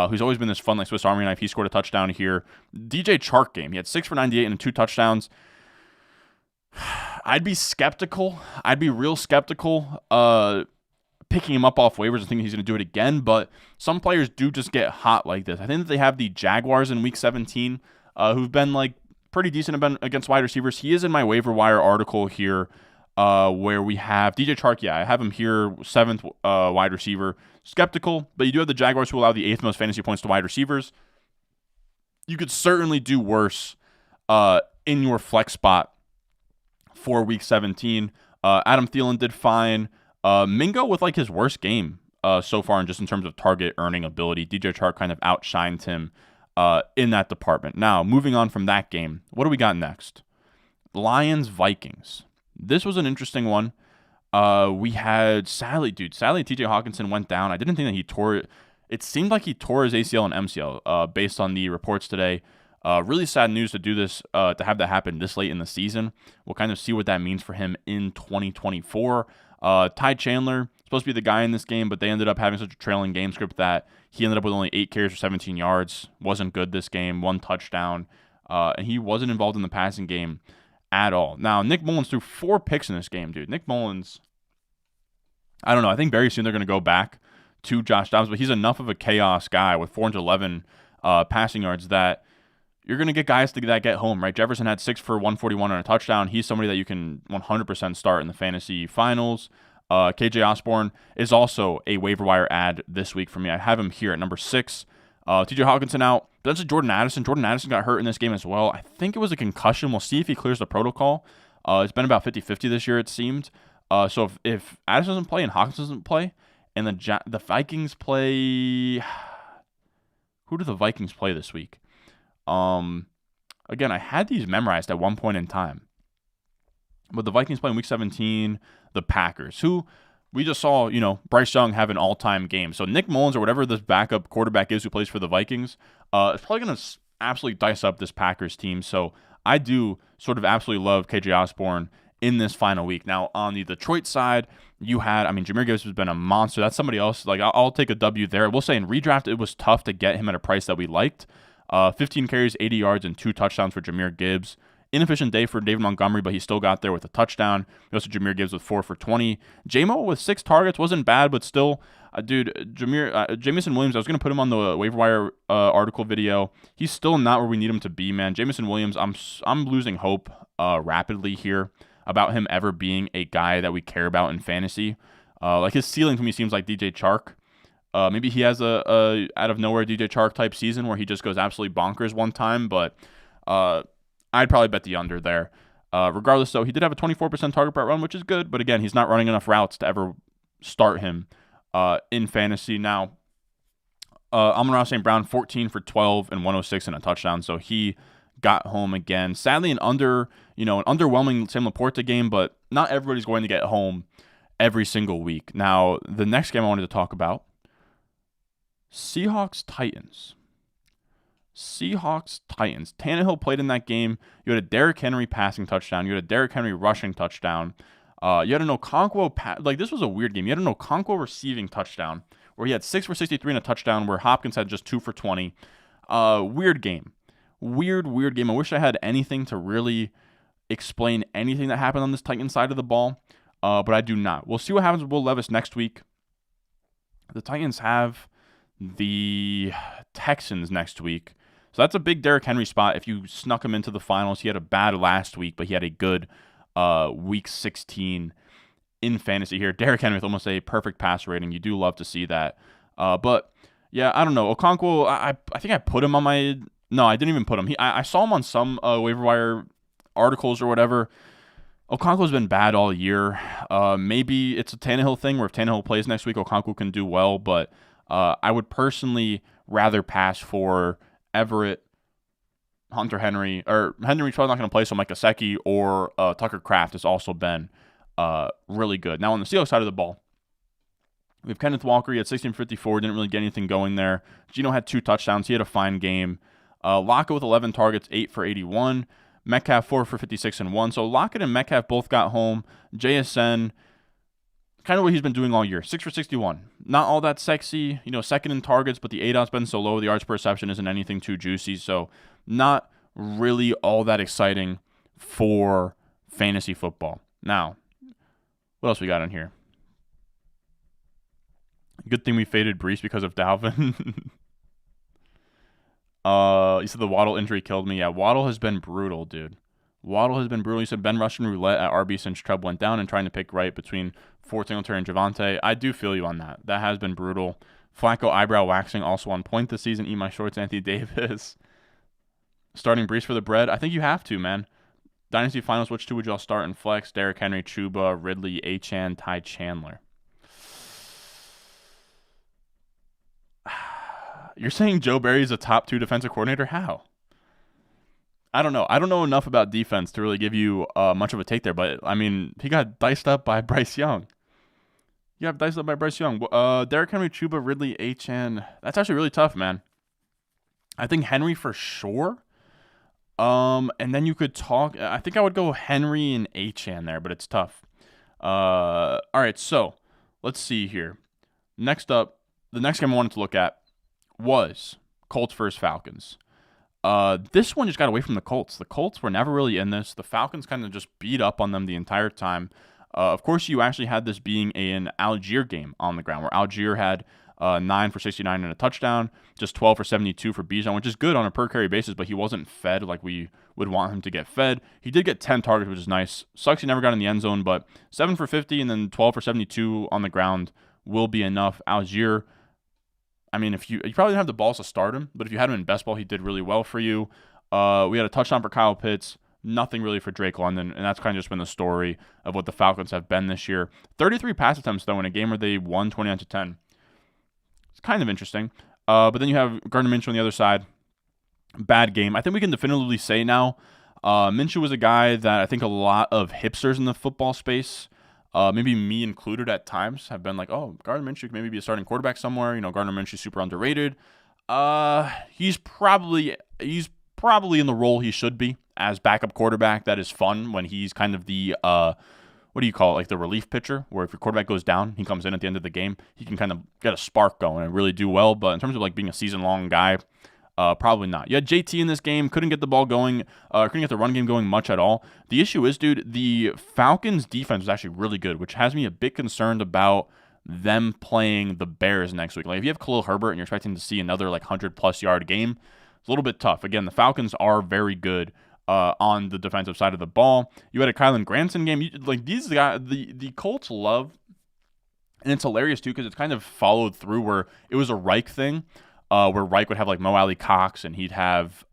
who's always been this fun like Swiss Army knife. He scored a touchdown here. DJ Chark game. He had 6 for 98 and 2 touchdowns. I'd be skeptical. I'd be real skeptical picking him up off waivers and thinking he's going to do it again, but some players do just get hot like this. I think that they have the Jaguars in Week 17, who've been like pretty decent against wide receivers. He is in my waiver wire article here, where we have DJ Chark. Yeah, I have him here, 7th wide receiver. Skeptical, but you do have the Jaguars who allow the 8th most fantasy points to wide receivers. You could certainly do worse in your flex spot for Week 17. Adam Thielen did fine. Mingo with like his worst game so far in terms of target earning ability. DJ Chark kind of outshined him in that department. Now, moving on from that game, what do we got next? Lions-Vikings. This was an interesting one. We had, sadly, TJ Hawkinson went down. I didn't think that he tore it. It seemed like he tore his ACL and MCL based on the reports today. Really sad news to do this, to have that happen this late in the season. We'll kind of see what that means for him in 2024. Ty Chandler, supposed to be the guy in this game, but they ended up having such a trailing game script that he ended up with only 8 carries for 17 yards. Wasn't good this game, 1 touchdown, and he wasn't involved in the passing game at all. Now, Nick Mullins threw 4 picks in this game, dude. Nick Mullins, I don't know. I think very soon they're going to go back to Josh Dobbs, but he's enough of a chaos guy with 411 passing yards that you're going to get guys that get home, right? Jefferson had 6 for 141 and a touchdown. He's somebody that you can 100% start in the fantasy finals. KJ Osborne is also a waiver wire ad this week for me. I have him here at number 6. TJ Hawkinson out. That's Jordan Addison. Jordan Addison got hurt in this game as well. I think it was a concussion. We'll see if he clears the protocol. It's been about 50-50 this year, it seemed. So if Addison doesn't play and Hawkinson doesn't play, and the Vikings play... Who do the Vikings play this week? Again, I had these memorized at one point in time. But the Vikings play in Week 17, the Packers, who we just saw, Bryce Young have an all-time game. So Nick Mullins or whatever this backup quarterback is who plays for the Vikings is probably going to absolutely dice up this Packers team. So I do sort of absolutely love KJ Osborne in this final week. Now, on the Detroit side, you had, Jahmyr Gibbs has been a monster. That's somebody else. Like, I'll take a W there. I will say in redraft, it was tough to get him at a price that we liked. 15 carries, 80 yards, and 2 touchdowns for Jahmyr Gibbs. Inefficient day for David Montgomery, but he still got there with a touchdown. Also, Jahmyr Gibbs with 4 for 20. J-Mo with 6 targets wasn't bad, but still, Jameson Williams, I was going to put him on the waiver wire article video. He's still not where we need him to be, man. Jameson Williams, I'm losing hope rapidly here about him ever being a guy that we care about in fantasy. Like his ceiling to me seems like DJ Chark. Maybe he has a out of nowhere DJ Chark type season where he just goes absolutely bonkers one time, but I'd probably bet the under there. Regardless, though, he did have a 24% target per run, which is good. But again, he's not running enough routes to ever start him in fantasy. Now, Amon-Ra St. Brown, 14 for 12 and 106 and a touchdown. So he got home again. Sadly, an underwhelming Sam Laporta game, but not everybody's going to get home every single week. Now, the next game I wanted to talk about, Seahawks-Titans. Tannehill played in that game. You had a Derrick Henry passing touchdown. You had a Derrick Henry rushing touchdown. You had an Okonkwo this was a weird game. You had an Okonkwo receiving touchdown where he had 6 for 63 and a touchdown, where Hopkins had just 2 for 20. Weird game. Weird game. I wish I had anything to really explain anything that happened on this Titan side of the ball, but I do not. We'll see what happens with Will Levis next week. The Titans have the Texans next week. So that's a big Derrick Henry spot. If you snuck him into the finals, he had a bad last week, but he had a good week 16 in fantasy here. Derrick Henry with almost a perfect pass rating. You do love to see that. But yeah, I don't know. Okonkwo, I think I put him on my... No, I didn't even put him. I saw him on some waiver wire articles or whatever. Okonkwo's been bad all year. Maybe it's a Tannehill thing where if Tannehill plays next week, Okonkwo can do well, but I would personally rather pass for Everett, Hunter Henry, or Henry's probably not going to play, so Mike Gesicki or Tucker Kraft has also been really good. Now, on the Seahawks side of the ball, we have Kenneth Walker. He had 16-54, didn't really get anything going there. Geno had 2 touchdowns. He had a fine game. Lockett with 11 targets, 8 for 81. Metcalf, 4 for 56 and 1. So Lockett and Metcalf both got home. JSN, kind of what he's been doing all year, 6 for 61. Not all that sexy, second in targets, but the ADOT's been so low, the yards per reception isn't anything too juicy, so not really all that exciting for fantasy football. Now, what else we got in here? Good thing we faded Brees because of Dalvin. You said the Waddle injury killed me. Yeah, Waddle has been brutal, dude. You said Ben Russian roulette at RB since Chubb went down and trying to pick right between Fort Singletary and Javonte. I do feel you on that. That has been brutal. Flacco eyebrow waxing also on point this season. Eat my shorts, Anthony Davis. Starting Brees for the bread. I think you have to, man. Dynasty Finals, which 2 would y'all start in flex? Derrick Henry, Chuba, Ridley, Achane, Ty Chandler. You're saying Joe Barry's a top 2 defensive coordinator? How? I don't know. I don't know enough about defense to really give you much of a take there, but, I mean, he got diced up by Bryce Young. Derrick Henry, Chuba, Ridley, Achane. That's actually really tough, man. I think Henry for sure. And then you could talk... I think I would go Henry and Achane there, but it's tough. All right, so let's see here. Next up, the next game I wanted to look at was Colts versus Falcons. This one just got away from the Colts. The Colts were never really in this. The Falcons kind of just beat up on them the entire time. Of course, you actually had this being an Algier game on the ground, where Algier had 9 for 69 and a touchdown, just 12 for 72 for Bijan, which is good on a per-carry basis, but he wasn't fed like we would want him to get fed. He did get 10 targets, which is nice. Sucks he never got in the end zone, but 7 for 50 and then 12 for 72 on the ground will be enough. Algier, I mean, if you probably didn't have the balls to start him, but if you had him in best ball, he did really well for you. We had a touchdown for Kyle Pitts. Nothing really for Drake London, and that's kind of just been the story of what the Falcons have been this year. 33 pass attempts, though, in a game where they won 29-10. It's kind of interesting. But then you have Gardner Minshew on the other side. Bad game. I think we can definitively say now, Minshew was a guy that I think a lot of hipsters in the football space, maybe me included at times, have been like, oh, Gardner Minshew could maybe be a starting quarterback somewhere. Gardner Minshew's super underrated. He's probably in the role he should be as backup quarterback. That is fun when he's kind of the what do you call it, like the relief pitcher, where if your quarterback goes down, he comes in at the end of the game. He can kind of get a spark going and really do well. But in terms of like being a season-long guy, Probably not. You had JT in this game, couldn't get the ball going, couldn't get the run game going much at all. The issue is, dude, the Falcons defense was actually really good, which has me a bit concerned about them playing the Bears next week. Like, if you have Khalil Herbert and you're expecting to see another 100+ yard game, it's a little bit tough. Again, the Falcons are very good on the defensive side of the ball. You had a Kylan Granson game. These guys, the Colts love, and it's hilarious too because it's kind of followed through where it was a Reich thing, where Reich would have Mo Alley Cox and he'd have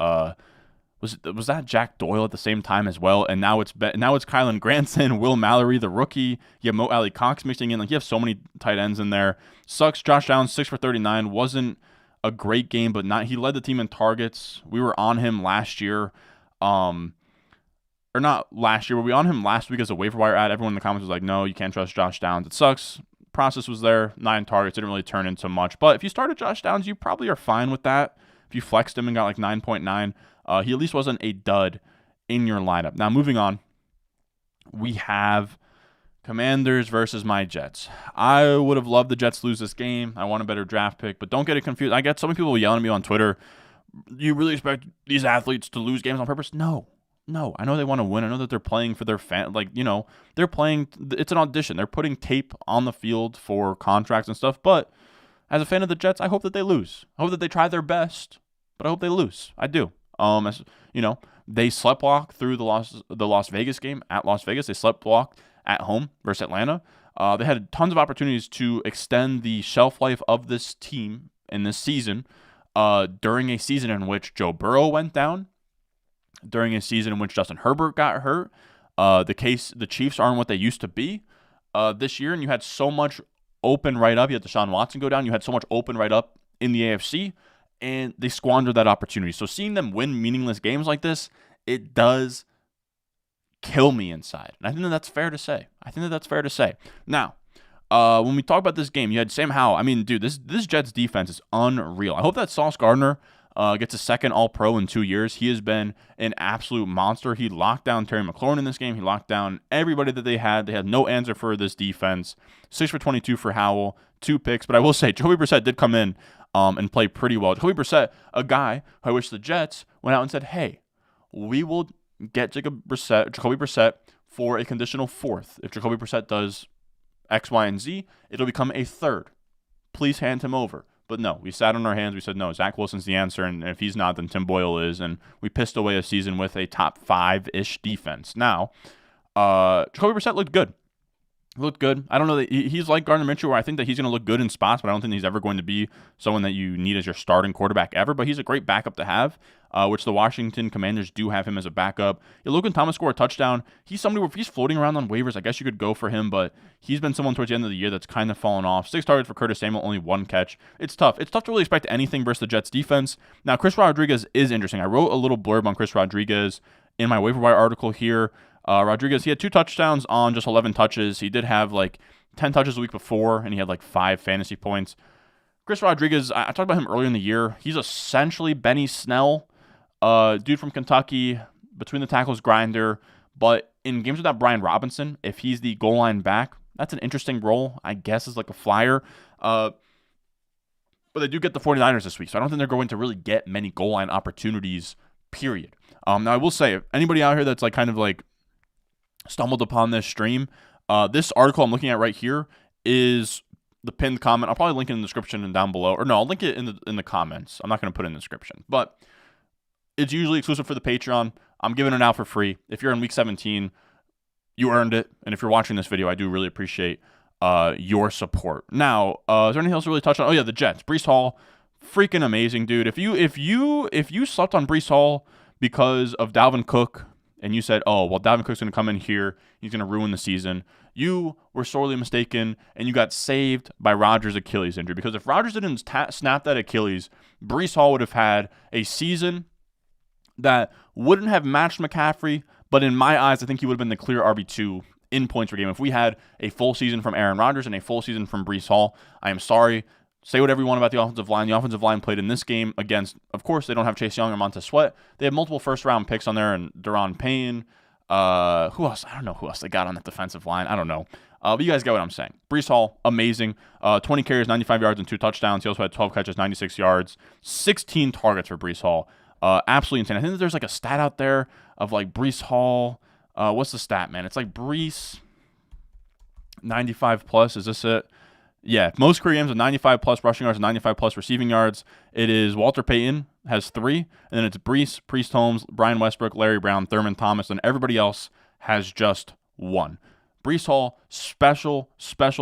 was that Jack Doyle at the same time as well, and now it's Kylan Granson, Will Mallory, the rookie. You have Mo Alley Cox mixing in. You have so many tight ends in there. Sucks. Josh Downs 6 for 39 wasn't a great game, but he led the team in targets. We were on him last year. Or not last year, but we were on him last week as a waiver wire ad. Everyone in the comments was like, no, you can't trust Josh Downs. It sucks. Process was there. 9 targets. Didn't really turn into much. But if you started Josh Downs, you probably are fine with that. If you flexed him and got 9.9, he at least wasn't a dud in your lineup. Now, moving on, we have Commanders versus my Jets. I would have loved the Jets to lose this game. I want a better draft pick, but don't get it confused. I get so many people yelling at me on Twitter. You really expect these athletes to lose games on purpose? No. I know they want to win. I know that they're playing for their fan. They're playing. It's an audition. They're putting tape on the field for contracts and stuff. But as a fan of the Jets, I hope that they lose. I hope that they try their best, but I hope they lose. I do. They sleptwalk through the Las Vegas game at Las Vegas. They sleptwalked at home versus Atlanta. They had tons of opportunities to extend the shelf life of this team in this season during a season in which Joe Burrow went down, during a season in which Justin Herbert got hurt. The Chiefs aren't what they used to be this year, and you had so much open right up. You had Deshaun Watson go down. You had so much open right up in the AFC, and they squandered that opportunity. So seeing them win meaningless games like this, it does kill me inside. And I think that's fair to say. Now, when we talk about this game, you had Sam Howell. I mean, dude, this Jets defense is unreal. I hope that Sauce Gardner gets a second All-Pro in 2 years. He has been an absolute monster. He locked down Terry McLaurin in this game. He locked down everybody that they had. They had no answer for this defense. 6 for 22 for Howell, 2 picks. But I will say, Jacoby Brissett did come in and play pretty well. Jacoby Brissett, a guy who I wish the Jets went out and said, hey, we will get Jacoby Brissett for a conditional 4th. If Jacoby Brissett does X, Y, and Z, it'll become a 3rd. Please hand him over. But no, we sat on our hands. We said, no, Zach Wilson's the answer, and if he's not, then Tim Boyle is. And we pissed away a season with a top 5-ish defense. Now, Jacoby Brissett looked good. I don't know that he's like Gardner Minshew, where I think that he's going to look good in spots, but I don't think he's ever going to be someone that you need as your starting quarterback ever. But he's a great backup to have, which the Washington Commanders do have him as a backup. Yeah, Logan Thomas scored a touchdown. He's somebody where if he's floating around on waivers, I guess you could go for him, but he's been someone towards the end of the year that's kind of fallen off. 6 targets for Curtis Samuel, only 1 catch. It's tough. It's tough to really expect anything versus the Jets defense. Now, Chris Rodriguez is interesting. I wrote a little blurb on Chris Rodriguez in my waiver wire article here. Rodriguez, he had 2 touchdowns on just 11 touches. He did have 10 touches the week before, and he had 5 fantasy points. Chris Rodriguez, I talked about him earlier in the year. He's essentially Benny Snell, dude from Kentucky, between the tackles grinder. But in games without Brian Robinson, if he's the goal line back, that's an interesting role, I guess, as a flyer. But they do get the 49ers this week, so I don't think they're going to really get many goal line opportunities, period. Now, I will say, if anybody out here that's stumbled upon this stream, this article I'm looking at right here is the pinned comment. I'll probably link it in the description and down below. Or no, I'll link it in the comments. I'm not going to put it in the description. But it's usually exclusive for the Patreon. I'm giving it out for free. If you're in week 17, you earned it. And if you're watching this video, I do really appreciate your support. Now, is there anything else to really touch on? Oh yeah, the Jets. Breece Hall, freaking amazing, dude. If you slept on Breece Hall because of Dalvin Cook, and you said, oh, well, Dalvin Cook's going to come in here, he's going to ruin the season, you were sorely mistaken, and you got saved by Rodgers' Achilles injury. Because if Rodgers didn't snap that Achilles, Breece Hall would have had a season that wouldn't have matched McCaffrey, but in my eyes, I think he would have been the clear RB2 in points per game. If we had a full season from Aaron Rodgers and a full season from Breece Hall, I am sorry. Say whatever you want about the offensive line. The offensive line played in this game against, of course, they don't have Chase Young or Montez Sweat. They have multiple first-round picks on there, and Daron Payne. Who else? I don't know who else they got on that defensive line. I don't know. But you guys get what I'm saying. Breece Hall, amazing. 20 carries, 95 yards, and 2 touchdowns. He also had 12 catches, 96 yards, 16 targets for Breece Hall. Absolutely insane. I think that there's like a stat out there of like Breece Hall. What's the stat, man? It's like Breece 95 plus. Is this it? Yeah, most career games with 95 plus rushing yards and 95 plus receiving yards. It is Walter Payton has 3, and then it's Breece, Priest Holmes, Brian Westbrook, Larry Brown, Thurman Thomas, and everybody else has just 1. Breece Hall, special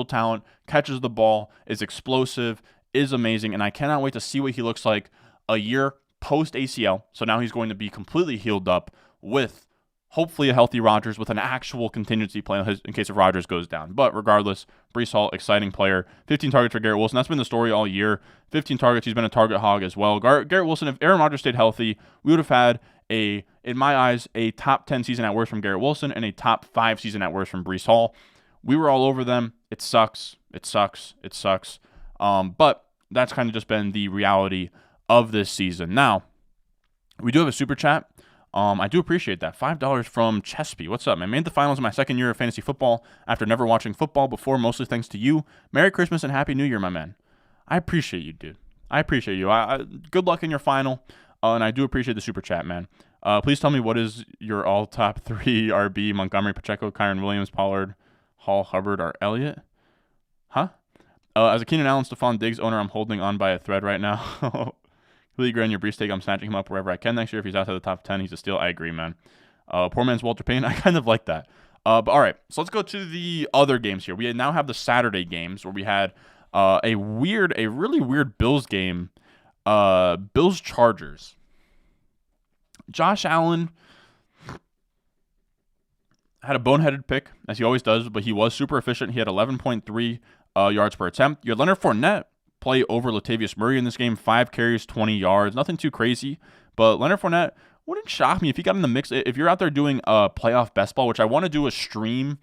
talent, catches the ball, is explosive, is amazing, and I cannot wait to see what he looks like a year post ACL. So now he's going to be completely healed up with hopefully a healthy Rodgers with an actual contingency plan in case if Rodgers goes down. But regardless, Breece Hall, exciting player. 15 targets for Garrett Wilson. That's been the story all year. 15 targets. He's been a target hog as well. Garrett Wilson, if Aaron Rodgers stayed healthy, we would have had in my eyes, a top 10 season at worst from Garrett Wilson and a top 5 season at worst from Breece Hall. We were all over them. It sucks. But that's kind of just been the reality of this season. Now, we do have a super chat. I do appreciate that. $5 from Chespy. What's up, man? Made the finals in my second year of fantasy football after never watching football before, mostly thanks to you. Merry Christmas and Happy New Year, my man. I appreciate you, dude. I appreciate you. Good luck in your final, and I do appreciate the super chat, man. Please tell me what is your all top 3 RB: Montgomery, Pacheco, Kyron Williams, Pollard, Hall, Hubbard, or Elliott? Huh? As a Keenan Allen, Stephon Diggs owner, I'm holding on by a thread right now. Really agree on your Breece take. I'm snatching him up wherever I can next year. If he's outside the top 10, he's a steal. I agree, man. Poor man's Walter Payton. I kind of like that. But all right, so let's go to the other games here. We now have the Saturday games where we had a really weird Bills game. Bills-Chargers. Josh Allen had a boneheaded pick, as he always does, but he was super efficient. He had 11.3 yards per attempt. You had Leonard Fournette play over Latavius Murray in this game. 5 carries, 20 yards. Nothing too crazy, but Leonard Fournette wouldn't shock me if he got in the mix. If you're out there doing playoff best ball, which I want to do a stream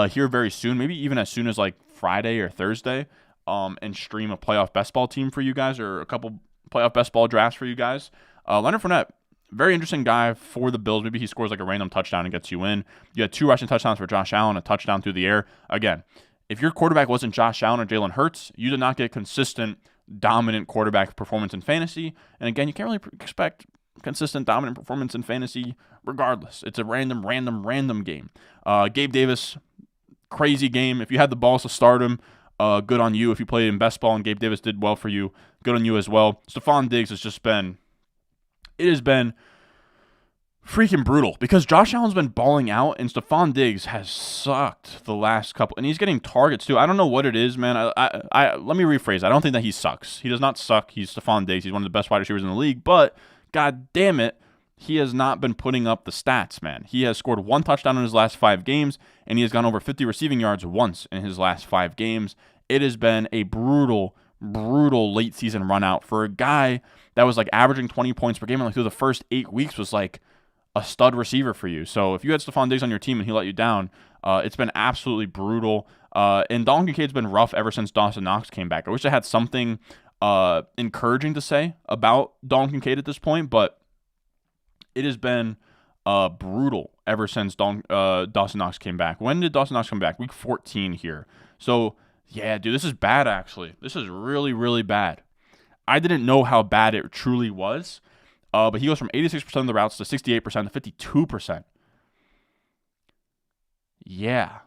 here very soon, maybe even as soon as like Friday or Thursday, and stream a playoff best ball team for you guys or a couple playoff best ball drafts for you guys. Leonard Fournette, very interesting guy for the Bills. Maybe he scores like a random touchdown and gets you in. You had 2 rushing touchdowns for Josh Allen, a touchdown through the air. Again, if your quarterback wasn't Josh Allen or Jalen Hurts, you did not get consistent, dominant quarterback performance in fantasy. And again, you can't really expect consistent, dominant performance in fantasy regardless. It's a random game. Gabe Davis, crazy game. If you had the balls to start him, good on you. If you played in best ball and Gabe Davis did well for you, good on you as well. Stephon Diggs has been freaking brutal because Josh Allen's been balling out and Stephon Diggs has sucked the last couple, and he's getting targets too. I don't know what it is, man. Let me rephrase. I don't think that he sucks. He does not suck. He's Stephon Diggs. He's one of the best wide receivers in the league, but god damn it, he has not been putting up the stats, man. He has scored 1 touchdown in his last 5 games, and he has gone over 50 receiving yards once in his last 5 games. It has been a brutal late season run out for a guy that was like averaging 20 points per game and like through the first 8 weeks was like a stud receiver for you. So if you had Stephon Diggs on your team and he let you down, it's been absolutely brutal. And Dalton Kincaid's been rough ever since Dawson Knox came back. I wish I had something encouraging to say about Dalton Kincaid at this point, but it has been brutal ever since Dawson Knox came back. When did Dawson Knox come back? Week 14 here. So yeah, dude, this is bad actually. This is really bad. I didn't know how bad it truly was. But he goes from 86% of the routes to 68% to 52%. Yeah.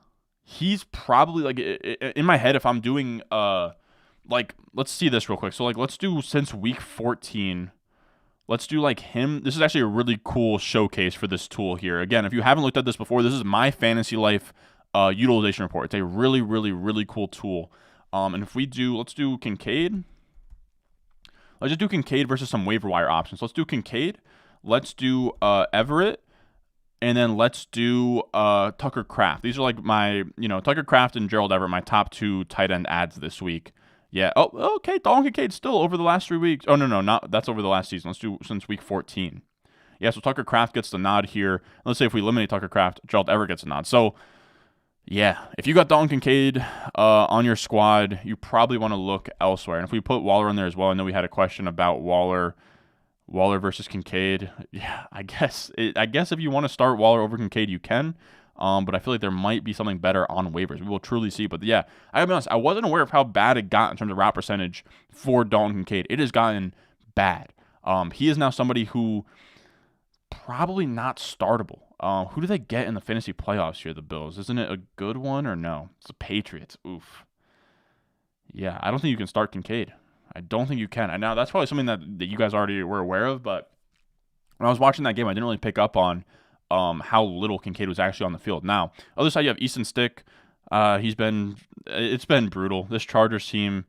He's probably, like, in my head, if I'm doing, let's see this real quick. So, like, let's do since week 14. Let's do, like, him. This is actually a really cool showcase for this tool here. Again, if you haven't looked at this before, this is my Fantasy Life utilization report. It's a really cool tool. And if we do, let's do Kincaid. Let's just do Kincaid versus some waiver wire options. Let's do Kincaid. Let's do Everett. And then let's do Tucker Kraft. These are like my, Tucker Kraft and Gerald Everett, my top 2 tight end ads this week. Yeah. Oh, okay. Dalton Kincaid still over the last 3 weeks. Oh, no. That's over the last season. Let's do since week 14. Yeah, so Tucker Kraft gets the nod here. Let's say if we eliminate Tucker Kraft, Gerald Everett gets a nod. So, yeah, if you got Dalton Kincaid on your squad, you probably want to look elsewhere. And if we put Waller in there as well, I know we had a question about Waller versus Kincaid. Yeah, I guess if you want to start Waller over Kincaid, you can. But I feel like there might be something better on waivers. We will truly see. But yeah, I gotta be honest, I wasn't aware of how bad it got in terms of route percentage for Dalton Kincaid. It has gotten bad. He is now somebody who probably not startable. Who do they get in the fantasy playoffs here, the Bills? Isn't it a good one or no? It's the Patriots. Oof. Yeah, I don't think you can start Kincaid. I don't think you can. And now that's probably something that you guys already were aware of, but when I was watching that game, I didn't really pick up on how little Kincaid was actually on the field. Now, other side, you have Easton Stick. It's been brutal. This Chargers team,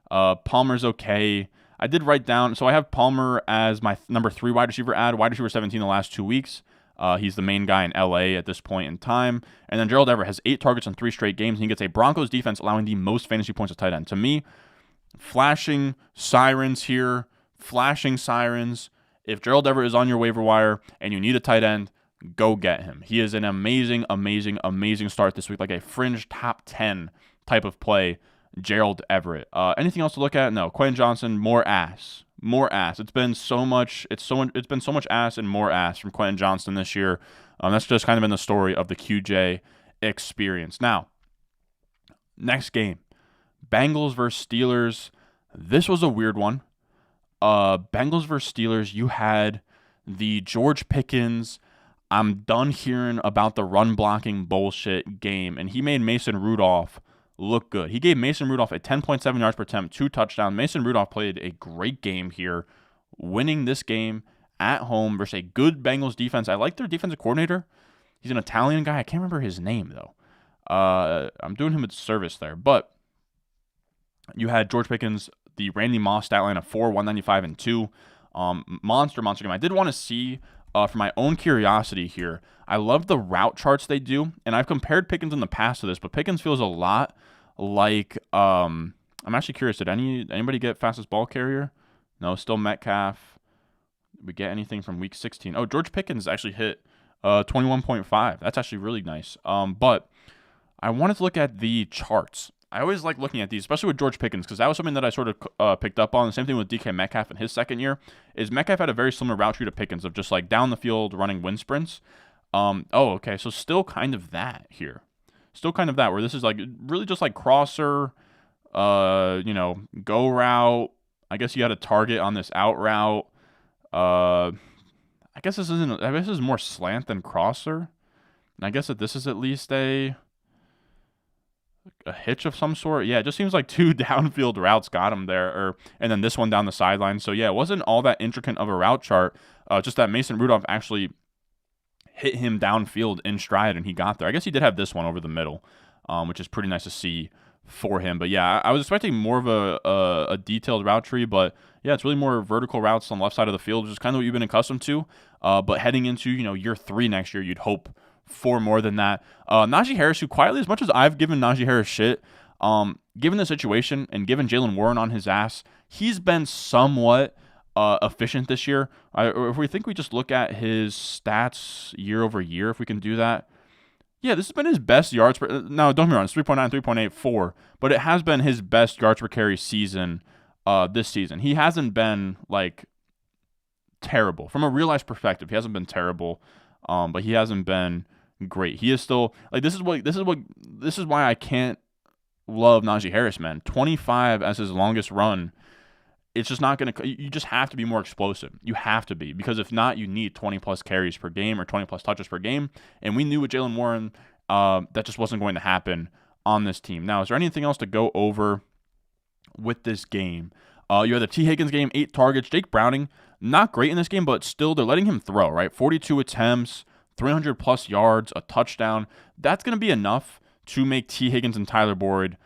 Palmer's okay. I did write down, so I have Palmer as my number 3 wide receiver wide receiver 17 the last 2 weeks. He's the main guy in LA at this point in time. And then Gerald Everett has 8 targets in 3 straight games, and he gets a Broncos defense allowing the most fantasy points at tight end. To me, flashing sirens here, flashing sirens. If Gerald Everett is on your waiver wire and you need a tight end, go get him. He is an amazing, amazing, amazing start this week, like a fringe top 10 type of play. Gerald Everett. Anything else to look at? No. Quentin Johnson, more ass. It's been so much ass and more ass from Quentin Johnson this year. That's just kind of been the story of the QJ experience. Now, next game, Bengals versus Steelers. This was a weird one. Bengals versus Steelers. You had the George Pickens, I'm done hearing about the run blocking bullshit game, and he made Mason Rudolph look good. He gave Mason Rudolph a 10.7 yards per attempt, 2 touchdowns. Mason Rudolph played a great game here, winning this game at home versus a good Bengals defense. I like their defensive coordinator. He's an Italian guy. I can't remember his name, though. I'm doing him a service there. But you had George Pickens, the Randy Moss stat line of 4, 195, and 2. Monster game. I did want to see, for my own curiosity here, I love the route charts they do, and I've compared Pickens in the past to this, but Pickens feels a lot like, I'm actually curious, did anybody get fastest ball carrier? No, still Metcalf. Did we get anything from week 16? Oh, George Pickens actually hit 21.5. That's actually really nice. But I wanted to look at the charts. I always like looking at these, especially with George Pickens, because that was something that I sort of picked up on. The same thing with DK Metcalf in his second year, is Metcalf had a very similar route tree to Pickens of just like down the field running wind sprints. Okay, so still kind of that here. Still kind of that, where this is like really just like crosser, go route. I guess you had a target on this out route. I guess this is more slant than crosser. And I guess that this is at least a hitch of some sort. Yeah, it just seems like 2 downfield routes got him there, and then this one down the sideline. So yeah, it wasn't all that intricate of a route chart. Just that Mason Rudolph actually hit him downfield in stride, and he got there. I guess he did have this one over the middle, which is pretty nice to see for him. But yeah, I was expecting more of a detailed route tree, but yeah, it's really more vertical routes on the left side of the field, which is kind of what you've been accustomed to. But heading into year 3 next year, you'd hope for more than that. Najee Harris, who quietly, as much as I've given Najee Harris shit, given the situation and given Jalen Warren on his ass, he's been somewhat efficient this year. If we think we just look at his stats year over year, if we can do that, yeah, this has been his best yards per. Now, don't get me wrong, it's 3.9, 3.8, 4, but it has been his best yards per carry season this season. He hasn't been like terrible from a real life perspective. He hasn't been terrible, but he hasn't been great. He is still like this is why I can't love Najee Harris, man. 25 as his longest run. It's just not going to – you just have to be more explosive. You have to be, because if not, you need 20-plus carries per game or 20-plus touches per game. And we knew with Jalen Warren that just wasn't going to happen on this team. Now, is there anything else to go over with this game? You had the T. Higgins game, 8 targets. Jake Browning, not great in this game, but still they're letting him throw, right? 42 attempts, 300-plus yards, a touchdown. That's going to be enough to make T. Higgins and Tyler Boyd,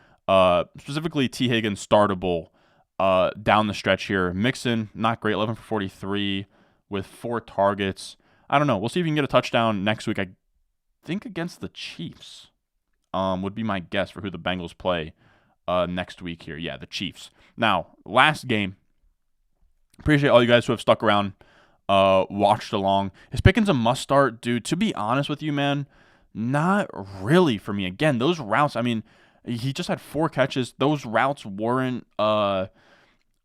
specifically T. Higgins, startable down the stretch here. Mixon, not great, 11 for 43 with 4 targets. I don't know. We'll see if we can get a touchdown next week. I think against the Chiefs would be my guess for who the Bengals play next week here. Yeah, the Chiefs. Now, last game. Appreciate all you guys who have stuck around, watched along. Is Pickens a must start? Dude, to be honest with you, man, not really for me. Again, those routes, I mean, he just had 4 catches. Those routes weren't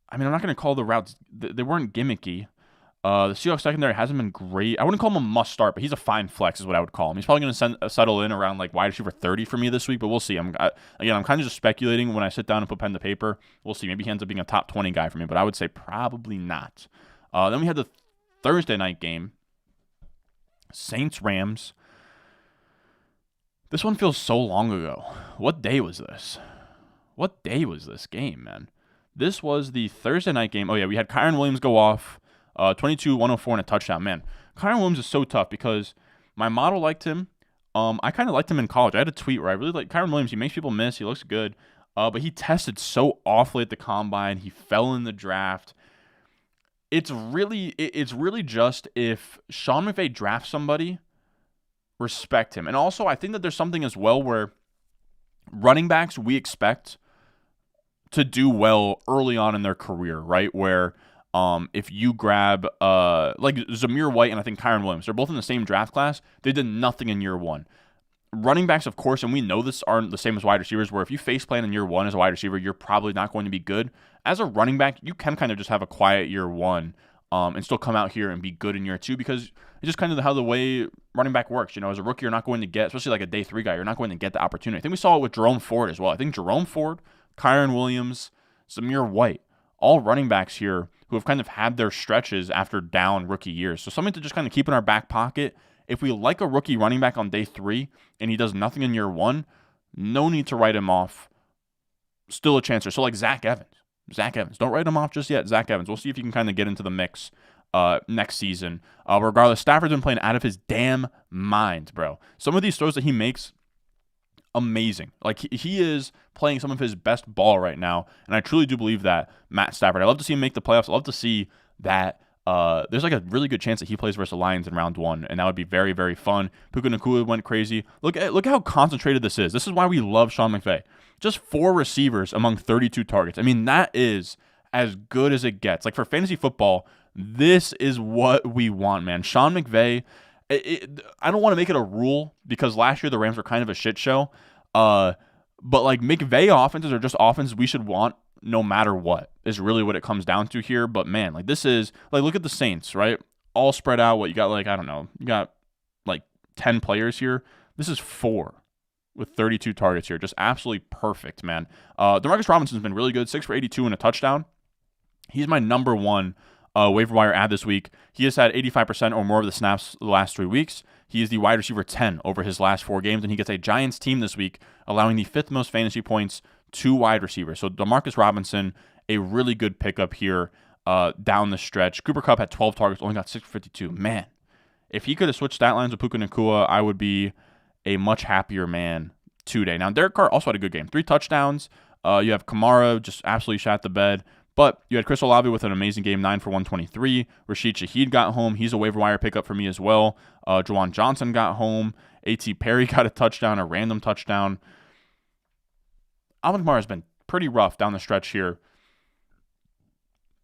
I'm not going to call the routes, they weren't gimmicky. The Seahawks secondary hasn't been great. I wouldn't call him a must start, but he's a fine flex is what I would call him. He's probably going to settle in around like wide receiver 30 for me this week, but we'll see. I'm kind of just speculating when I sit down and put pen to paper. We'll see. Maybe he ends up being a top 20 guy for me, but I would say probably not. Then we had the Thursday night game, Saints-Rams. This one feels so long ago. What day was this? What day was this game, man? This was the Thursday night game. Oh, yeah, we had Kyren Williams go off. 22, 104, and a touchdown. Man, Kyren Williams is so tough because my model liked him. I kind of liked him in college. I had a tweet where I really like Kyren Williams. He makes people miss. He looks good. But he tested so awfully at the combine. He fell in the draft. It's really just if Sean McVay drafts somebody, respect him. And also, I think that there's something as well where running backs we expect to do well early on in their career, right? Where if you grab like Zamir White and I think Kyren Williams, they're both in the same draft class. They did nothing in year one. Running backs, of course, and we know this aren't the same as wide receivers, where if you face plan in year one as a wide receiver, you're probably not going to be good. As a running back, you can kind of just have a quiet year one and still come out here and be good in year two because it's just kind of how the way running back works. You know, as a rookie, you're not going to get, especially like a day three guy, you're not going to get the opportunity. I think we saw it with Jerome Ford as well. I think Jerome Ford, Kyren Williams, Zamir White, all running backs here who have kind of had their stretches after down rookie years. So something to just kind of keep in our back pocket. If we like a rookie running back on day three and he does nothing in year one, no need to write him off. Still a chance there. So like Zach Evans. Don't write him off just yet. Zach Evans. We'll see if he can kind of get into the mix next season. Regardless, Stafford's been playing out of his damn mind, bro. Some of these throws that he makes, amazing. Like he is playing some of his best ball right now, and I truly do believe that Matt Stafford. I love to see him make the playoffs. I love to see that there's like a really good chance that he plays versus the Lions in round one, and that would be very, very fun. Puka Nacua went crazy. Look how concentrated this is. This is why we love Sean McVay. Just 4 receivers among 32 targets. I mean, that is as good as it gets. Like for fantasy football, this is what we want, man. Sean McVay. I don't want to make it a rule because last year the Rams were kind of a shit show. But like McVay offenses are just offenses we should want no matter what is really what it comes down to here. But man, like this is like, look at the Saints, right? All spread out. What you got? Like, I don't know. You got like 10 players here. This is 4 with 32 targets here. Just absolutely perfect, man. DeMarcus Robinson's been really good. 6 for 82 and a touchdown. He's my number 1 waiver wire ad this week. He has had 85% or more of the snaps the last 3 weeks. He is the wide receiver 10 over his last 4 games, and he gets a Giants team this week, allowing the 5th most fantasy points to wide receivers. So DeMarcus Robinson, a really good pickup here down the stretch. Cooper Kupp had 12 targets, only got 6 for 52. Man, if he could have switched stat lines with Puka Nacua, I would be a much happier man today. Now, Derek Carr also had a good game. 3 touchdowns. You have Kamara just absolutely shot the bed. But you had Chris Olave with an amazing game, 9 for 123. Rashid Shaheed got home. He's a waiver wire pickup for me as well. Juwan Johnson got home. A.T. Perry got a touchdown, a random touchdown. Alvin Kamara has been pretty rough down the stretch here.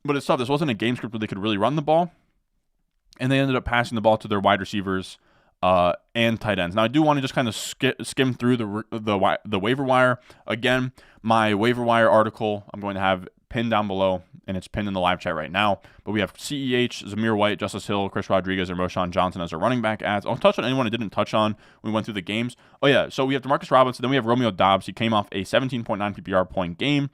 But it's tough. This wasn't a game script where they could really run the ball. And they ended up passing the ball to their wide receivers and tight ends. Now, I do want to just kind of skim through the waiver wire. Again, my waiver wire article I'm going to have pinned down below, and it's pinned in the live chat right now. But we have CEH, Zamir White, Justice Hill, Chris Rodriguez, and Roshan Johnson as our running back ads. I'll touch on anyone I didn't touch on when we went through the games. Oh, yeah, so we have DeMarcus Robinson. Then we have Romeo Doubs. He came off a 17.9 PPR point game.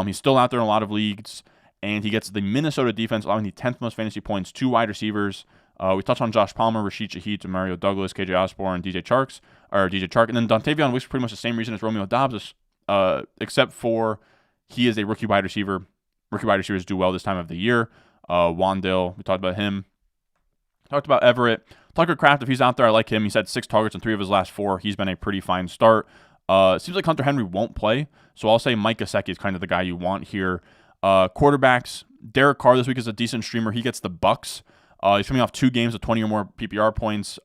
He's still out there in a lot of leagues, and he gets the Minnesota defense, allowing the 10th most fantasy points to wide receivers. We touched on Josh Palmer, Rashid Shaheed, Mario Douglas, KJ Osborne, DJ Chark. And then Dontavion Wicks for pretty much the same reason as Romeo Doubs, except for he is a rookie wide receiver. Rookie wide receivers do well this time of the year. Wandale, we talked about him. Talked about Everett. Tucker Kraft, if he's out there, I like him. He's had 6 targets in 3 of his last 4. He's been a pretty fine start. Seems like Hunter Henry won't play, so I'll say Mike Gesicki is kind of the guy you want here. Quarterbacks, Derek Carr this week is a decent streamer. He gets the Bucks. He's coming off 2 games with 20 or more PPR points.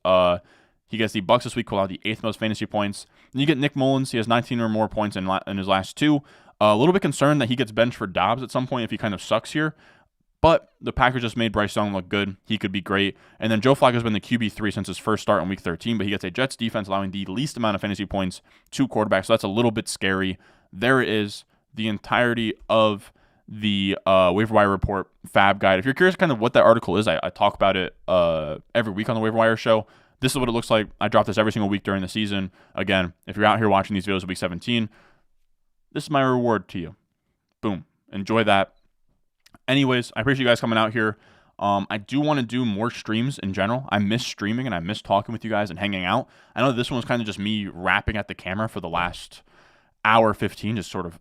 He gets the Bucks this week, who allow the 8th most fantasy points. Then you get Nick Mullins. He has 19 or more points in his last 2. A little bit concerned that he gets benched for Dobbs at some point if he kind of sucks here. But the Packers just made Bryce Young look good. He could be great. And then Joe Flacco has been the QB3 since his first start in Week 13, but he gets a Jets defense allowing the least amount of fantasy points to quarterbacks. So that's a little bit scary. There it is, the entirety of the waiver wire report fab guide. If you're curious kind of what that article is, I talk about it every week on the waiver wire show. This is what it looks like. I drop this every single week during the season. Again, if you're out here watching these videos of week 17, this is my reward to you. Boom. Enjoy that. Anyways, I appreciate you guys coming out here. I do want to do more streams in general. I miss streaming and I miss talking with you guys and hanging out. I know this one was kind of just me rapping at the camera for the last hour 15, just sort of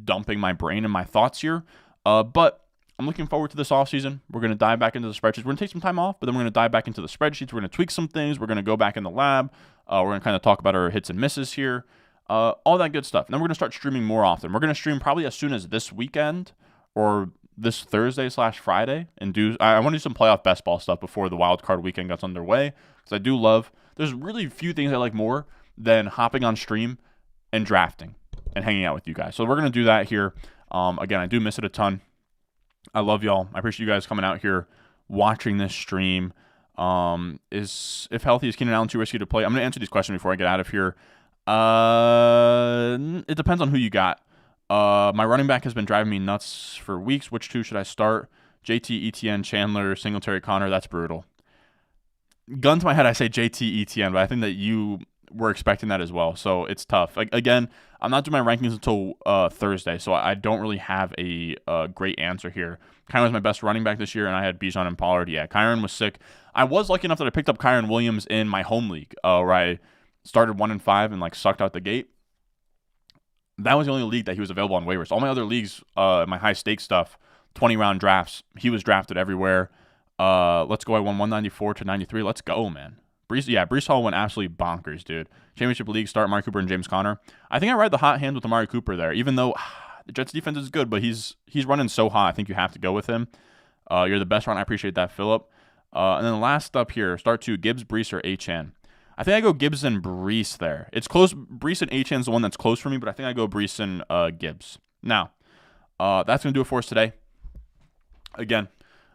dumping my brain and my thoughts here. But I'm looking forward to this offseason. We're going to dive back into the spreadsheets. We're going to take some time off, but then we're going to dive back into the spreadsheets. We're going to tweak some things. We're going to go back in the lab. We're going to kind of talk about our hits and misses here. All that good stuff. And then we're going to start streaming more often. We're going to stream probably as soon as this weekend or this Thursday/Friday, and I want to do some playoff best ball stuff before the wild card weekend gets underway, because I do love, there's really few things I like more than hopping on stream and drafting and hanging out with you guys. So we're going to do that here. Again, I do miss it a ton. I love y'all. I appreciate you guys coming out here, watching this stream. If healthy, is Keenan Allen too risky to play? I'm going to answer these questions before I get out of here. It depends on who you got. My running back has been driving me nuts for weeks. Which two should I start? JT, ETN, Chandler, Singletary, Connor. That's brutal. Gun to my head, I say JT, ETN, but I think that you were expecting that as well. So it's tough. Again, I'm not doing my rankings until Thursday, so I don't really have a great answer here. Kyron was my best running back this year, and I had Bijan and Pollard. Yeah, Kyron was sick. I was lucky enough that I picked up Kyron Williams in my home league, where I started 1-5 and sucked out the gate. That was the only league that he was available on waivers. All my other leagues, my high stakes stuff, 20-round drafts, he was drafted everywhere. Let's go. I won 194 to 93. Let's go, man. Breece Hall went absolutely bonkers, dude. Championship league start Amari Cooper and James Conner. I think I ride the hot hand with Amari Cooper there, even though the Jets defense is good, but he's running so hot. I think you have to go with him. You're the best run. I appreciate that, Phillip. And then the last up here, start two, Gibbs, Breece, or Achane. I think I go Gibbs and Breece there. It's close. Breece and Achane's the one that's close for me, but I think I go Breece and Gibbs. Now, that's going to do it for us today. Again,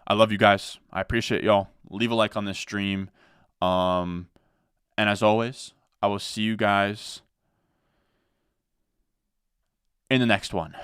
I love you guys. I appreciate y'all. Leave a like on this stream. And as always, I will see you guys in the next one.